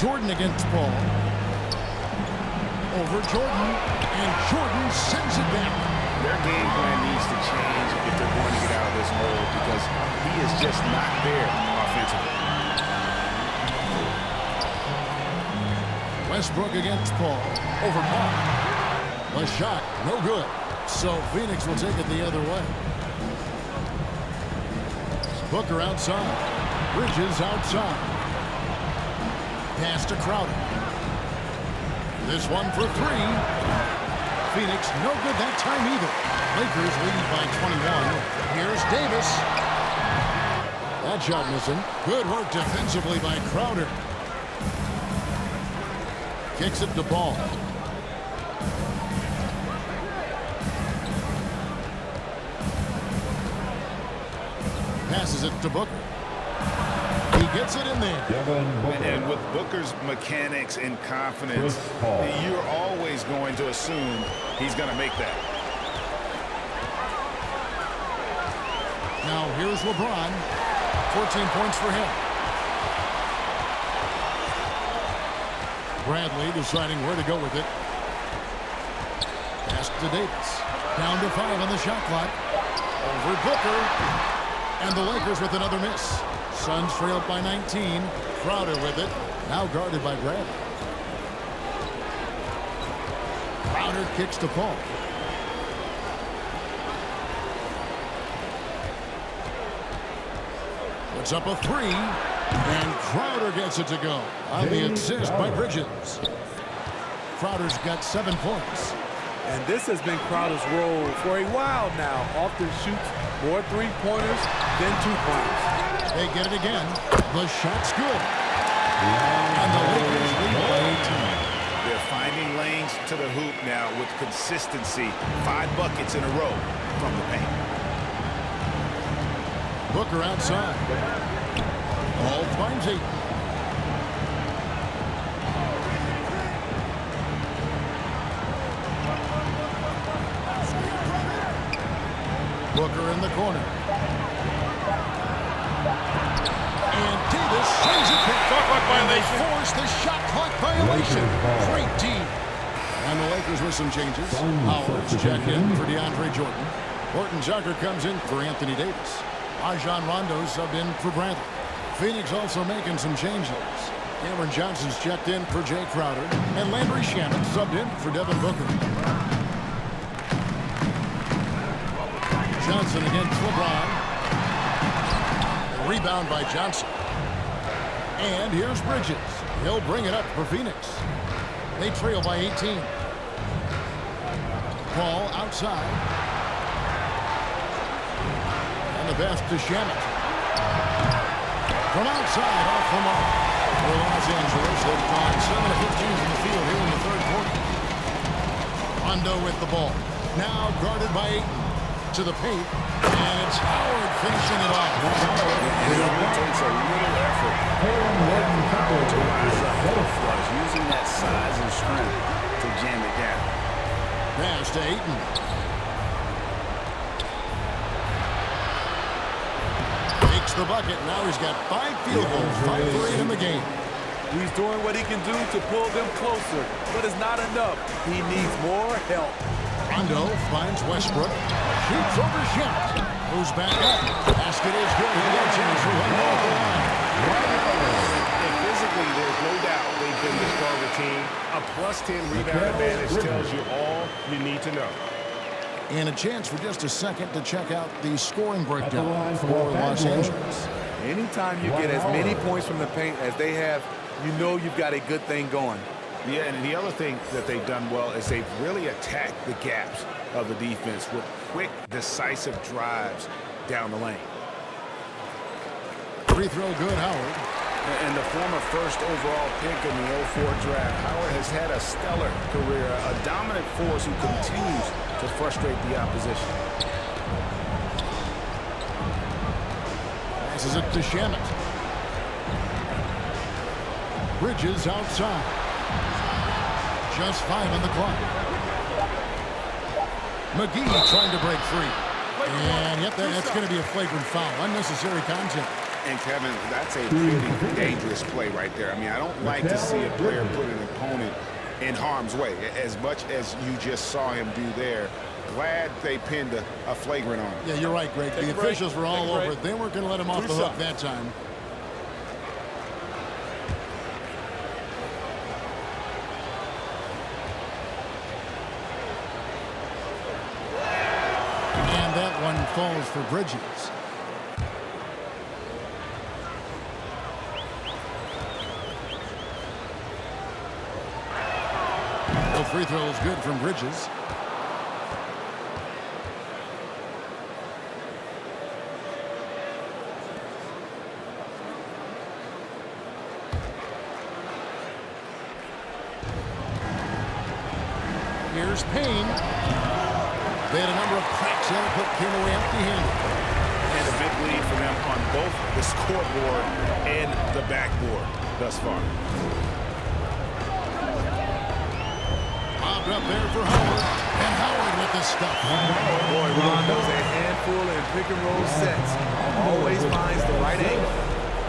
Jordan against Paul. Over Jordan. And Jordan sends it back. Their game plan needs to change if they're going to get out of this hole because he is just not there offensively. Westbrook against Paul. Over Paul. A shot. No good. So Phoenix will take it the other way. Booker outside. Bridges outside. Pass to Crowder. This one for 3. Phoenix no good that time either. Lakers lead by 21. Here's Davis. That shot missing. Good work defensively by Crowder. Kicks it to Ball. Passes it to Booker. He gets it in there. And with Booker's mechanics and confidence, you're always going to assume he's going to make that. Now here's LeBron. 14 points for him. Bradley deciding where to go with it. Pass to Davis. Down to 5 on the shot clock. Over Booker. And the Lakers with another miss. Suns trailed by 19. Crowder with it. Now guarded by Bradley. Crowder kicks to Paul. Puts up a 3. And Crowder gets it to go on the assist by Bridges. Crowder's got 7 points. And this has been Crowder's role for a while now. Often shoots more 3-pointers than 2-pointers. They get it again. The shot's good. And the Lakers lead by 18. They're finding lanes to the hoop now with consistency. 5 buckets in a row from the paint. Booker outside. Ball finds Ayton. Booker in the corner. And Davis sends it back. Shot clock violation. Force the shot clock violation. Great team. And the Lakers with some changes. Howard's check in for DeAndre Jordan. Horton Tucker comes in for Anthony Davis. Rajon Rondo subbed in for Bradley. Phoenix also making some changes. Cameron Johnson's checked in for Jay Crowder. And Landry Shamet subbed in for Devin Booker. Johnson against LeBron. Rebound by Johnson. And here's Bridges. He'll bring it up for Phoenix. They trail by 18. Paul outside. And the pass to Shamet. From outside, off the mark. For Los Angeles, they've gone 7 of 15 in the field here in the third quarter. Rondo with the ball. Now guarded by Ayton. To the paint. And it's Howard finishing it off. It takes a little effort to rise up the flush, using that size and strength to jam it down. Pass to Ayton. makes the bucket. Now he's got 5 field goals, 5 for 8 in the game. He's doing what he can do to pull them closer, but it's not enough. He needs more help. Rondo finds Westbrook. Shoots over Shamet. Moves back up. Basket is good. He gets in for one more line. And physically, there's no doubt they've been the stronger team. A +10 rebound advantage tells you all you need to know. And a chance for just a second to check out the scoring breakdown for Los Angeles. Anytime you get as many points from the paint as they have, you know you've got a good thing going. Yeah, and the other thing that they've done well is they've really attacked the gaps of the defense with quick, decisive drives down the lane. Free throw good, Howard. And the former first overall pick in the 04 draft, Howard has had a stellar career, a dominant force who continues to frustrate the opposition. Passes it to Shamet. Bridges outside. Just 5 on the clock. McGee trying to break free. And yep, that's going to be a flagrant foul. Unnecessary contact. And Kevin, that's a pretty dangerous play right there. I mean, I don't like to see a player put an opponent in harm's way, as much as you just saw him do there. Glad they pinned a flagrant on him. Yeah, you're right, Greg. The officials were all over it. They weren't going to let him off the hook that time. And that one falls for Bridges. The free throw is good from Bridges. Here's Payne. They had a number of cracks in it, but came away empty-handed. And a big lead for them on both the scoreboard and the backboard thus far. Bobbed up there for Howard. And Howard with the stuff. Boy, Rondo's a handful in pick-and-roll sets. Always finds the right angle.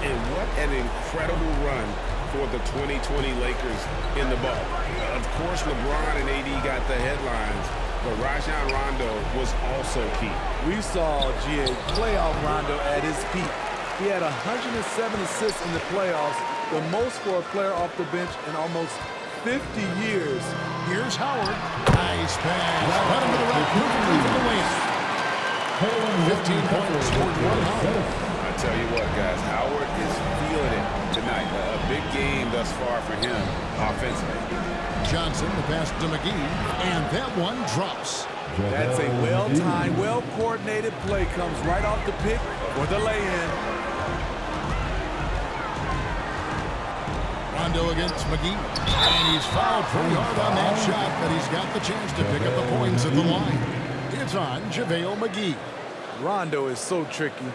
And what an incredible run for the 2020 Lakers in the bubble. Of course, LeBron and AD got the headlines, but Rajon Rondo was also key. We saw GA playoff Rondo at his peak. He had 107 assists in the playoffs, the most for a player off the bench in almost 50 years. Here's Howard. Nice pass. Right into the right. Moving for the win. 15 points scored one Howard. I tell you what, guys, Howard is feeling it tonight. A big game thus far for him offensively. Johnson, the pass to McGee, and that one drops. That's a well-timed, well-coordinated play. Comes right off the pick for the lay-in. Rondo against McGee, and he's fouled pretty hard on that shot, but he's got the chance to pick up the points at the line. It's on JaVale McGee. Rondo is so tricky.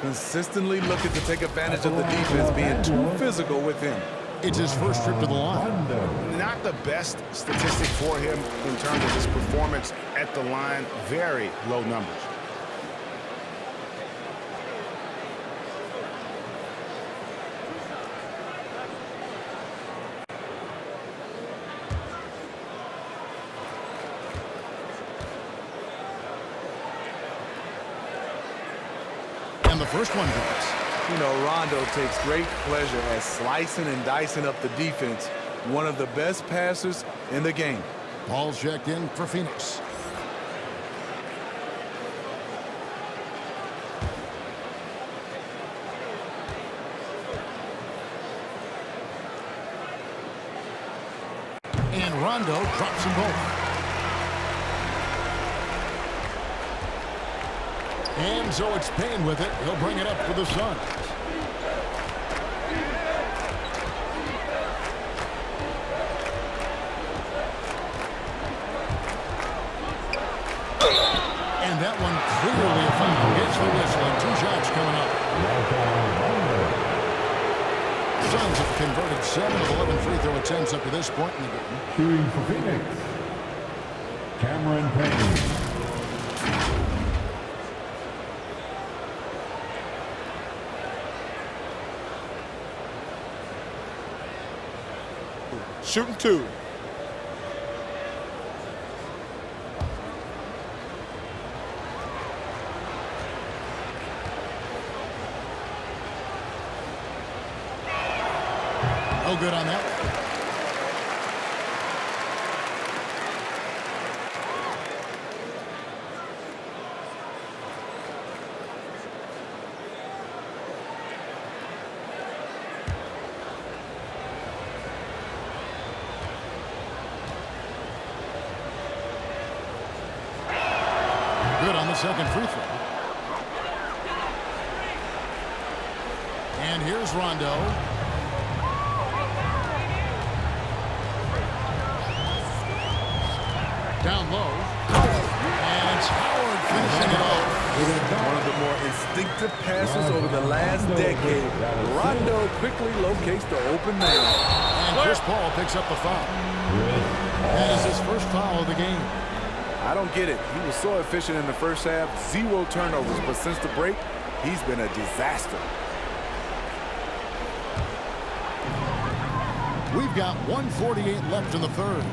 Consistently looking to take advantage of the defense being too physical with him. It's his first trip to the line. Not the best statistic for him in terms of his performance at the line. Very low numbers. And the first one drops. You know, Rondo takes great pleasure at slicing and dicing up the defense. One of the best passers in the game. Ball's checked in for Phoenix. And Rondo drops them both. And so it's Payne with it. He'll bring it up for the Suns. And that one clearly a foul. Gets the whistle and 2 shots coming up. Suns have converted 7 of 11 free throw attempts up to this point in the game. Shooting for Phoenix, Cameron Payne. Shooting 2. No good on that. Good on the second free throw. And here's Rondo. Down low. And it's Howard finishing it off. One of the more instinctive passes over the last decade. Rondo quickly locates the open man. And Chris Paul picks up the foul. That is his first foul of the game. I don't get it. He was so efficient in the first half, 0 turnovers, but since the break, he's been a disaster. We've got 1:48 left in the third.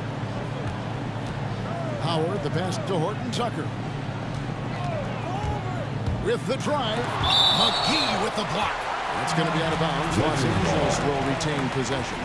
Howard, the pass to Horton Tucker. With the drive, McGee with the block. It's going to be out of bounds. Los Angeles will retain possession.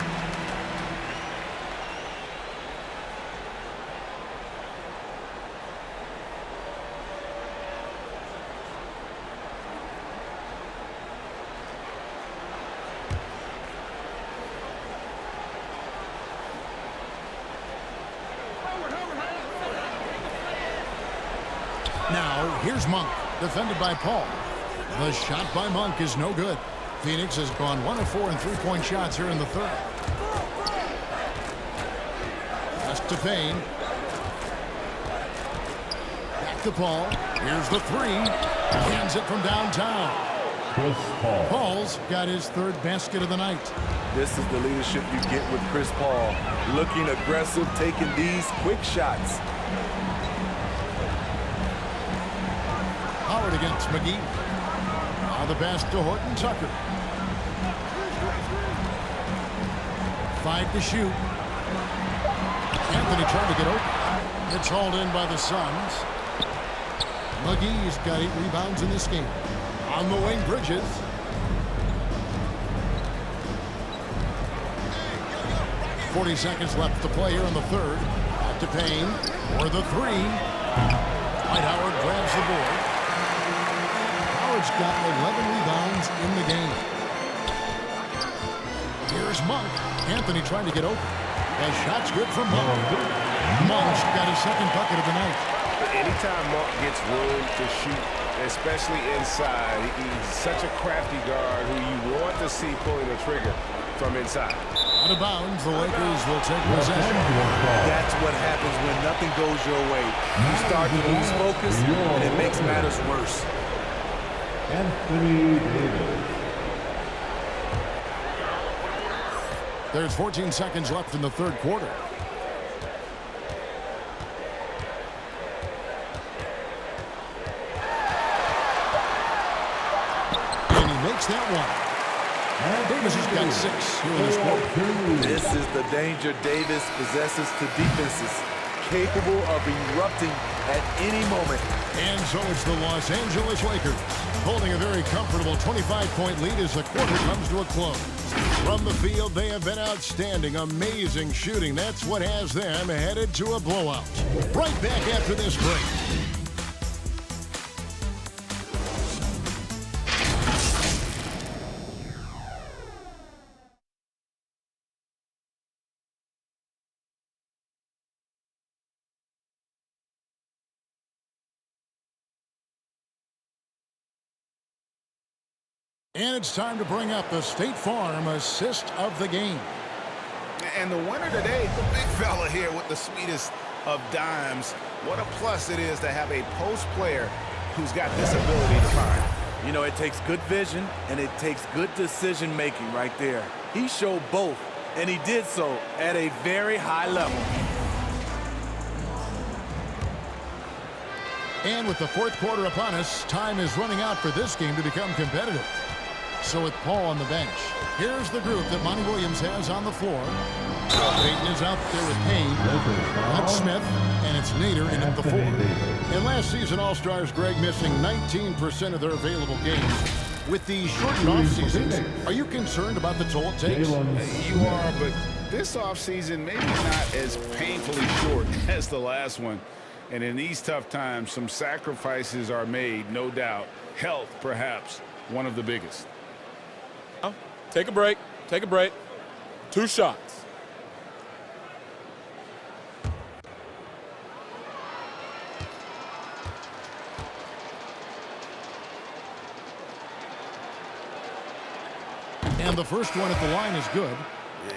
Now, here's Monk, defended by Paul. The shot by Monk is no good. Phoenix has gone 1 of 4 in three-point shots here in the third. Pass to Payne. Back to Paul. Here's the three. Hands it from downtown. Chris Paul. Paul's got his third basket of the night. This is the leadership you get with Chris Paul. Looking aggressive, taking these quick shots. Howard against McGee. Now the pass to Horton Tucker. 5 to shoot. Anthony trying to get open. It's hauled in by the Suns. McGee's got 8 rebounds in this game. On the wing, Bridges. .40 seconds left to play here in the third. Out to Payne for the three. Dwight Howard grabs the board. Howard's got 11 rebounds in the game. Here's Monk. Anthony trying to get open. That shot's good from Monk. Monk's got his second bucket of the night. Anytime Monk gets room to shoot, especially inside, he's such a crafty guard who you want to see pulling the trigger from inside. Out of bounds, the Lakers will take possession. That's what happens when nothing goes your way. You start to lose focus, and it makes matters worse. Anthony Davis. There's 14 seconds left in the third quarter. And he makes that one. Davis has got 6 here in this quarter. This is the danger Davis possesses to defenses, capable of erupting at any moment. And so it's the Los Angeles Lakers holding a very comfortable 25-point lead as the quarter comes to a close. From the field, they have been outstanding, amazing shooting. That's what has them headed to a blowout. Right back after this break. And it's time to bring up the State Farm assist of the game. And the winner today, the big fella here with the sweetest of dimes. What a plus it is to have a post player who's got this ability to find. You know, it takes good vision and it takes good decision making right there. He showed both, and he did so at a very high level. And with the fourth quarter upon us, time is running out for this game to become competitive. So with Paul on the bench, here's the group that Monty Williams has on the floor. Payton is out there with Payne, Hunt Smith, and it's Nader in at the 4. And last season, All-Stars Greg missing 19% of their available games. With the shortened off-seasons, are you concerned about the toll it takes? You are, but this offseason maybe not as painfully short as the last one. And in these tough times, some sacrifices are made, no doubt. Health, perhaps, one of the biggest. Take a break. Take a break. 2 shots. And the first one at the line is good.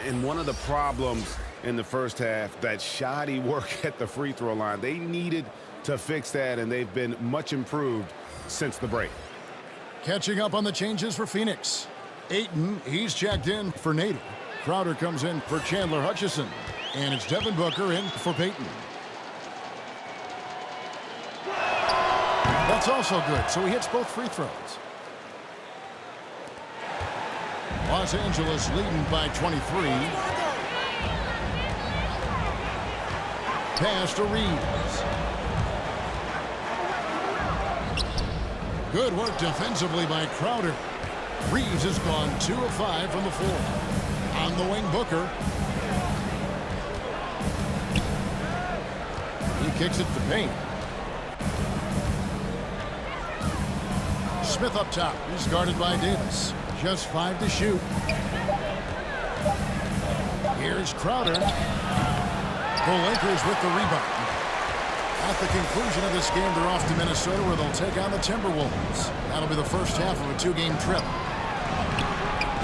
And one of the problems in the first half, that shoddy work at the free throw line. They needed to fix that, and they've been much improved since the break. Catching up on the changes for Phoenix. Ayton, he's checked in for Nader. Crowder comes in for Chandler Hutchison. And it's Devin Booker in for Payton. That's also good, so he hits both free throws. Los Angeles leading by 23. Pass to Reeves. Good work defensively by Crowder. Reeves has gone 2 of 5 from the floor. On the wing, Booker. He kicks it to Payne. Smith up top. He's guarded by Davis. Just 5 to shoot. Here's Crowder. The Lakers with the rebound. At the conclusion of this game, they're off to Minnesota, where they'll take on the Timberwolves. That'll be the first half of a 2-game trip.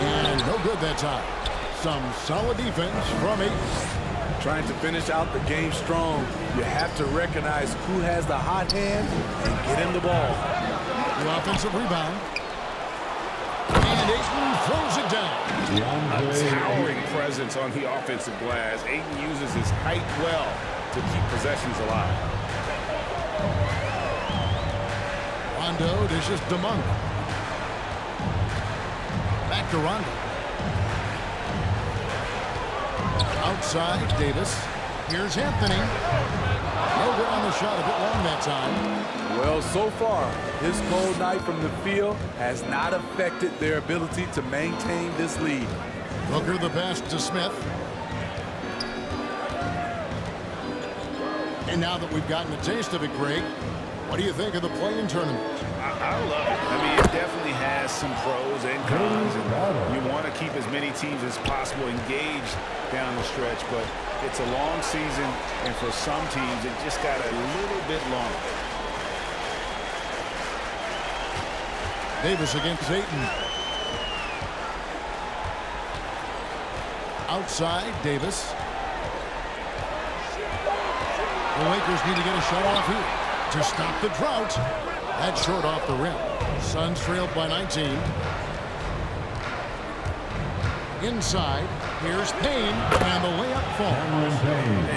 And no good that time. Some solid defense from Ayton. Trying to finish out the game strong, you have to recognize who has the hot hand and get him the ball. The offensive rebound. And Ayton throws it down. A towering presence on the offensive glass. Ayton uses his height well to keep possessions alive. Rondo dishes to Monk. Back to Rondo. Outside, Davis. Here's Anthony. No good on the shot, a bit long that time. Well, so far, his cold night from the field has not affected their ability to maintain this lead. Booker the pass to Smith. And now that we've gotten a taste of it, Greg, what do you think of the play-in tournament? I love it. I mean, it definitely has some pros and cons. And you want to keep as many teams as possible engaged down the stretch, but it's a long season, and for some teams, it just got a little bit longer. Davis against Ayton. Outside, Davis. The Lakers need to get a shot off here to stop the drought. That's short off the rim. Suns trailed by 19. Inside, here's Payne, and the layup falls.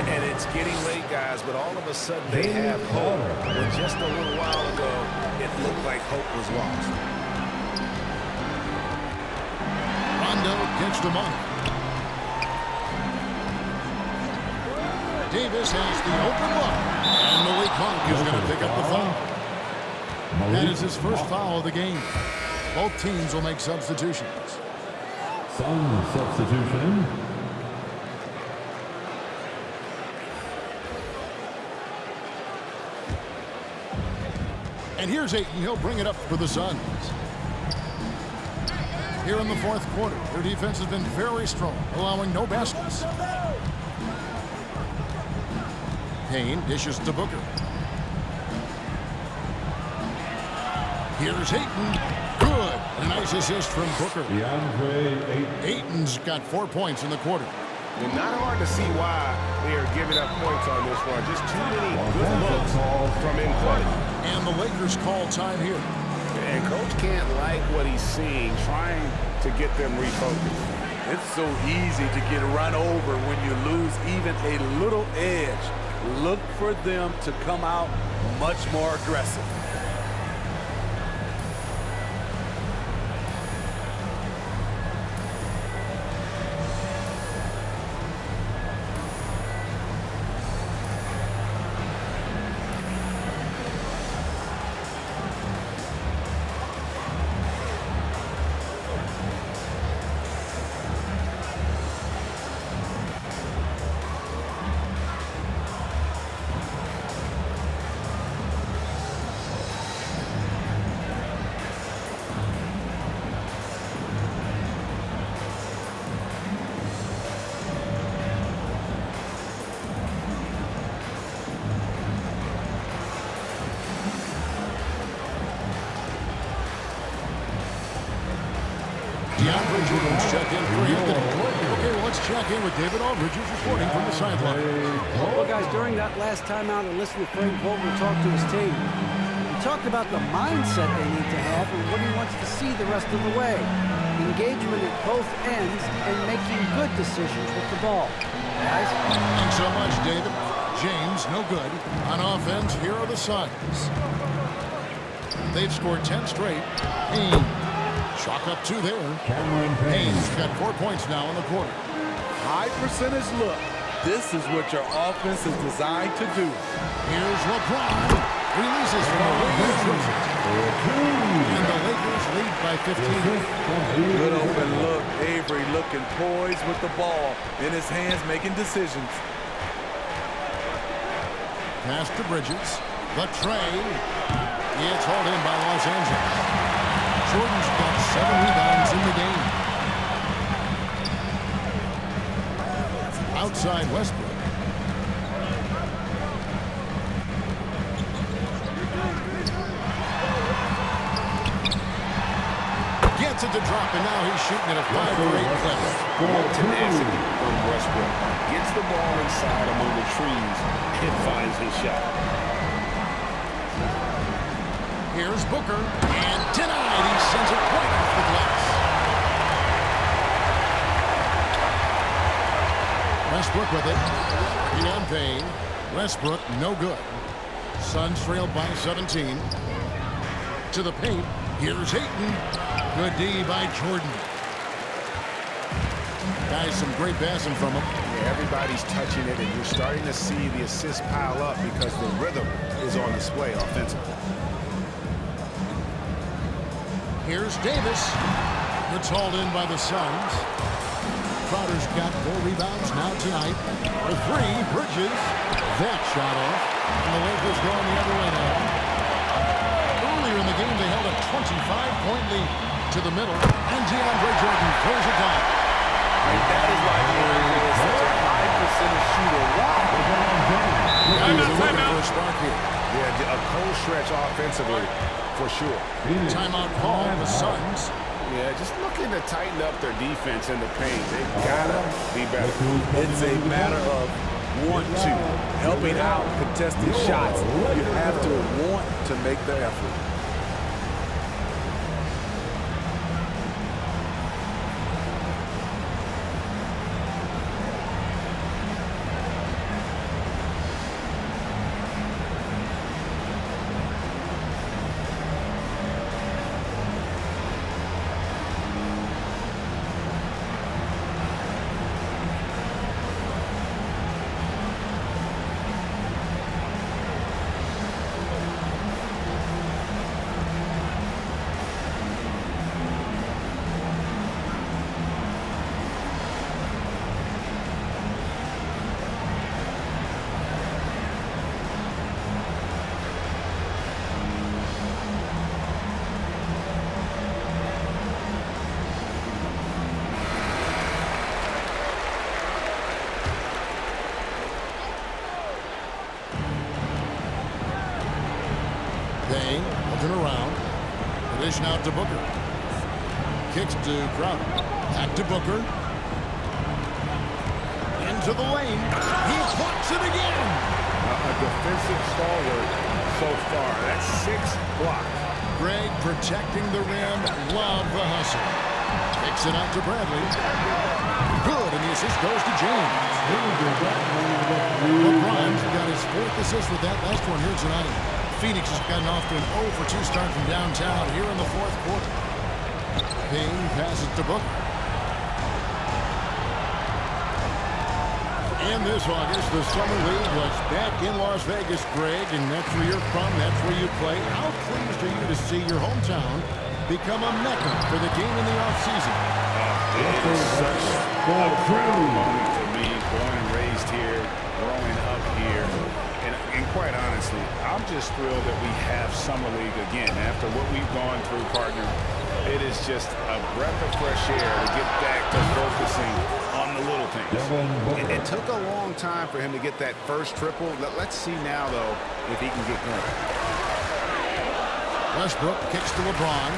And it's getting late, guys, but all of a sudden they have hope. When just a little while ago, it looked like hope was lost. Rondo gets to Monk. Davis has the open look, and Malik Monk is going to pick up the foul. That is his first foul of the game. Both teams will make substitutions. Sun substitution. And here's Ayton. He'll bring it up for the Suns. Here in the fourth quarter, their defense has been very strong, allowing no baskets. Payne dishes to Booker. Here's Ayton. Good. A nice assist from Booker. Ayton's got 4 points in the quarter. And not hard to see why they are giving up points on this one. Just too many good looks from in play. And the Lakers call time here. And Coach can't like what he's seeing, trying to get them refocused. It's so easy to get run over when you lose even a little edge. Look for them to come out much more aggressive. Let's check in for Anthony. Okay, well, let's check in with David Aldridge, who's reporting from the sideline. Well, guys, during that last timeout, I listened to Frank Vogel talk to his team. He talked about the mindset they need to have and what he wants to see the rest of the way. Engagement at both ends and making good decisions with the ball. Guys? Thanks so much, David. James, no good. On offense, here are the Suns. They've scored 10 straight. Payne, chalk up 2 there. Payne's got 4 points now in the quarter. High percentage look. This is what your offense is designed to do. Here's LeBron. Releases from away. And the Lakers lead by 15. Good open look. Avery looking poised with the ball in his hands, making decisions. Pass to Bridges. The tray. It's hauled in by Los Angeles. Jordan's got 7 rebounds in the game. Outside Westbrook. Gets it to drop, and now he's shooting at a 5-for-8 clip. More tenacity from Westbrook. Gets the ball inside among the trees and finds his shot. Here's Booker, and denied. He sends it right off the glass. Westbrook with it. Deion Payne. Westbrook, no good. Suns trailed by 17. To the paint. Here's Ayton. Good D by Jordan. Guys, some great passing from him. Yeah, everybody's touching it, and you're starting to see the assists pile up because the rhythm is on display offensively. Here's Davis. It's hauled in by the Suns. Crowder's got 4 rebounds now tonight. The 3, Bridges. That shot off. And the Lakers going the other way now. Earlier in the game, they held a 25-point lead to the middle. And DeAndre Jordan throws it down. And that is why DeAndre is such a high percentage shooter. Wow. Looking for a spark here. Yeah, a cold stretch offensively, for sure. Timeout call, the Suns. Yeah, just looking to tighten up their defense in the paint. They've got to be better. It's a matter of want to. Helping out contested shots. You have to want to make the effort. Payne looking around. Dish out to Booker. Kicks to Crowder. Back to Booker. Into the lane. He blocks it again. A defensive stalwart so far. That's 6 blocks. Greg protecting the rim. Love the hustle. Kicks it out to Bradley. Good, and the assist goes to James. LeBron's got his 4th assist with that last one here tonight. Phoenix has gotten off to an 0-for-2 start from downtown here in the 4th quarter. Payne passes to Booker. And this August, the Summer League was back in Las Vegas, Greg, and that's where you're from, that's where you play. How pleased are you to see your hometown become a mecca for the game in the offseason? It is such a proud moment for me, born and raised here, growing up here. And quite honestly, I'm just thrilled that we have Summer League again. After what we've gone through, partner, it is just a breath of fresh air to get back to focusing on the little things. It took a long time for him to get that first triple. Let's see now, though, if he can get going. Westbrook kicks to LeBron.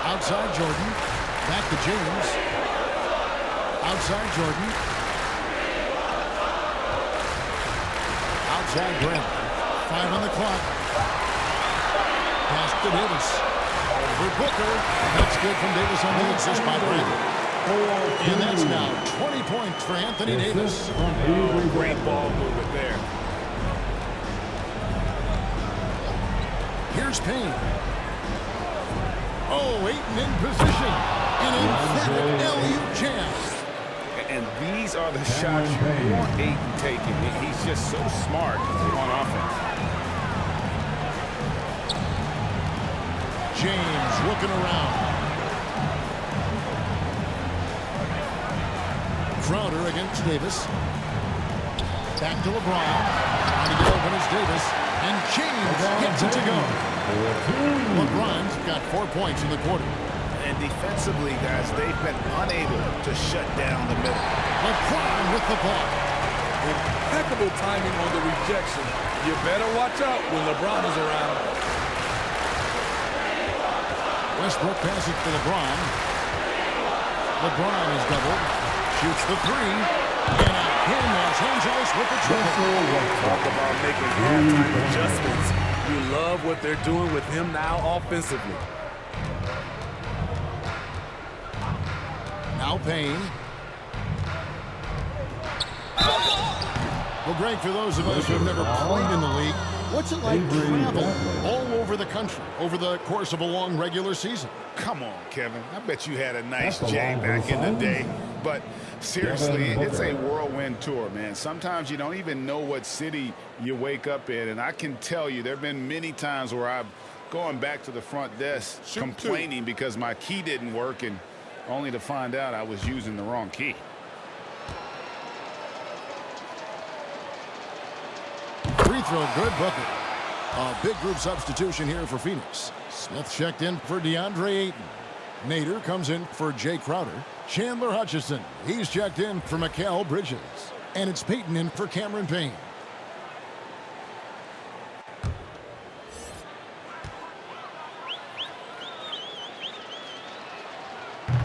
Outside Jordan. Back to James. Outside Jordan. Outside Brent. 5 on the clock. Pass to Davis. Over Booker. That's good from Davis on the assist by Brent. And that's now 20 points for Anthony Davis. Oh, great ball movement there. Here's Payne. Oh, Ayton in position. An emphatic alley-oop jam. And these are the shots you want Ayton taking. He's just so smart on offense. James looking around. Crowder against Davis. Back to LeBron. Trying to get open is Davis. And James gets it to go. LeBron's got 4 points in the quarter. And defensively, guys, they've been unable to shut down the middle. LeBron with the ball. Impeccable timing on the rejection. You better watch out when LeBron is around. Westbrook passes to LeBron. LeBron is doubled. Shoots the 3. And again, Los Angeles with the triple. Talk about making halftime adjustments. You love what they're doing with him now offensively. Now Payne. Well, Greg, for those of us who have never played in the league, what's it like to travel all over the country over the course of a long regular season? Come on, Kevin. I bet you had a nice J back in the day. But seriously, it's a whirlwind tour, man. Sometimes you don't even know what city you wake up in. And I can tell you there have been many times where I've gone back to the front desk complaining because my key didn't work, and only to find out I was using the wrong key. Free throw, good bucket. A big group substitution here for Phoenix. Smith checked in for DeAndre Ayton. Nader comes in for Jay Crowder. Chandler Hutchison, he's checked in for Mikal Bridges. And it's Payton in for Cameron Payne.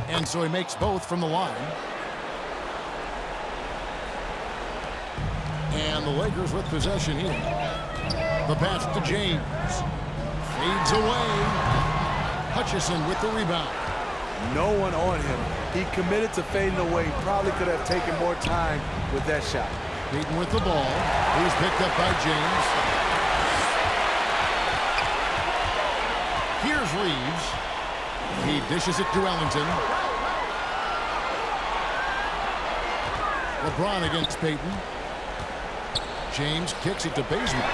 And so he makes both from the line. And the Lakers with possession here. The pass to James. Fades away. Hutchison with the rebound. No one on him. He committed to fading away. Probably could have taken more time with that shot. Payton with the ball. He's picked up by James. Here's Reeves. He dishes it to Ellington. LeBron against Payton. James kicks it to Bazemore.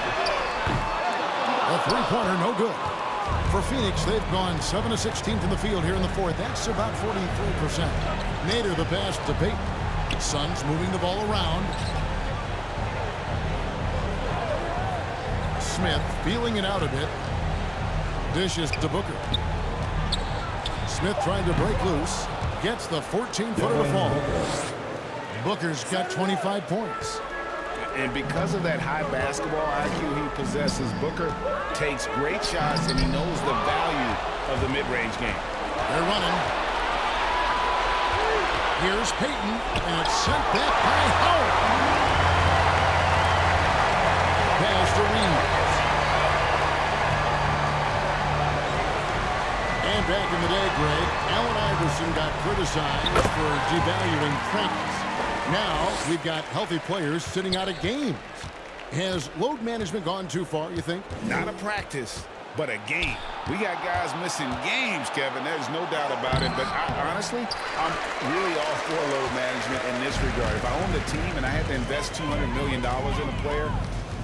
A three-pointer, no good. For Phoenix, they've gone 7 of 16 from the field here in the fourth. That's about 43%. Nader the pass to Payton. Suns moving the ball around. Smith feeling it out a bit. Dishes to Booker. Smith trying to break loose. Gets the 14-footer to fall. Booker's got 25 points. And because of that high basketball IQ he possesses, Booker takes great shots, and he knows the value of the mid-range game. They're running. Here's Payton, and it's sent back by Howard. Pass to Reeves. And back in the day, Greg, Allen Iverson got criticized for devaluing practice. Now we've got healthy players sitting out of games. Has load management gone too far, you think? Not a practice, but a game. We got guys missing games, Kevin. There's no doubt about it. But honestly, I'm really all for load management in this regard. If I owned a team and I had to invest $200 million in a player,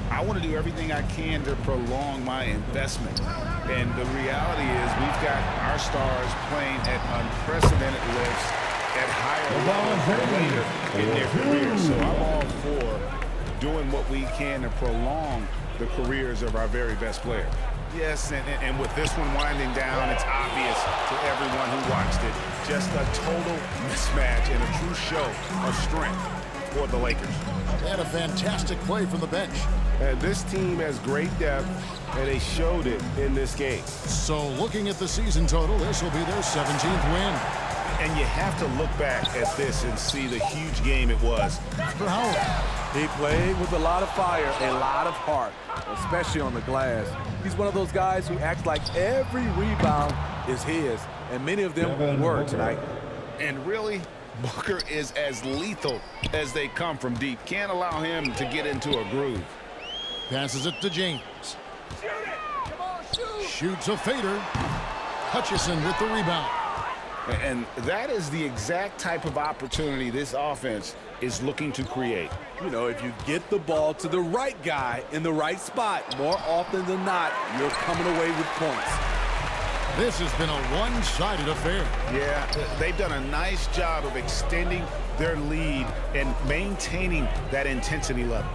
I want to do everything I can to prolong my investment. And the reality is we've got our stars playing at unprecedented lifts at higher levels later in their careers. So I'm all for doing what we can to prolong the careers of our very best players. Yes, and with this one winding down, it's obvious to everyone who watched it. Just a total mismatch and a true show of strength for the Lakers. They had a fantastic play from the bench. And this team has great depth, and they showed it in this game. So looking at the season total, this will be their 17th win. And you have to look back at this and see the huge game it was. For Howard. He played with a lot of fire, a lot of heart, especially on the glass. He's one of those guys who acts like every rebound is his, and many of them were tonight. And really, Booker is as lethal as they come from deep. Can't allow him to get into a groove. Passes it to James. Shoots a fader. Hutchison with the rebound. And that is the exact type of opportunity this offense is looking to create. You know, if you get the ball to the right guy in the right spot, more often than not, you're coming away with points. This has been a one-sided affair. Yeah, they've done a nice job of extending their lead and maintaining that intensity level.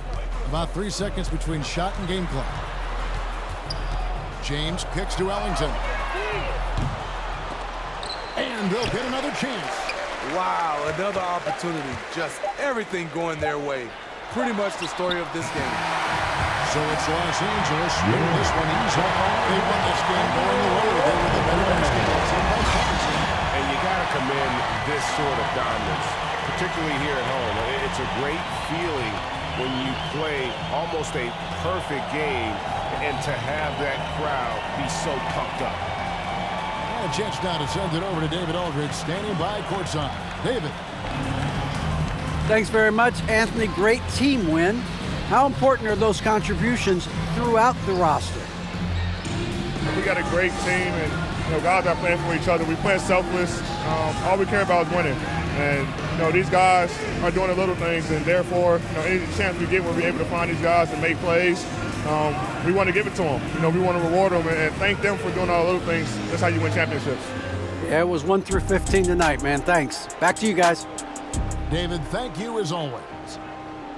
About 3 seconds between shot and game clock. James kicks to Ellington. And they'll get another chance. Wow, another opportunity. Just everything going their way. Pretty much the story of this game. So it's Los Angeles winning this one easily. They won this game going away. They were the better basketball team by points. And you got to commend this sort of dominance, particularly here at home. It's a great feeling when you play almost a perfect game and to have that crowd be so pumped up. And a chance now to send it over to David Aldridge, standing by courtside. David. Thanks very much, Anthony. Great team win. How important are those contributions throughout the roster? We got a great team, and guys are playing for each other. We play selfless. All we care about is winning. And these guys are doing the little things, and therefore, any chance we get, we'll be able to find these guys and make plays. We want to give it to them. We want to reward them and thank them for doing all the little things. That's how you win championships. Yeah, it was 1 through 15 tonight, man. Thanks. Back to you guys. David, thank you as always.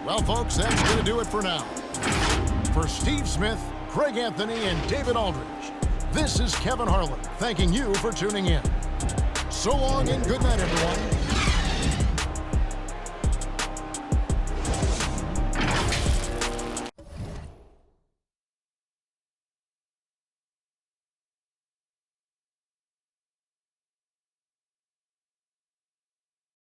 Well, folks, that's going to do it for now. For Steve Smith, Craig Anthony, and David Aldridge, this is Kevin Harlan thanking you for tuning in. So long and good night, everyone.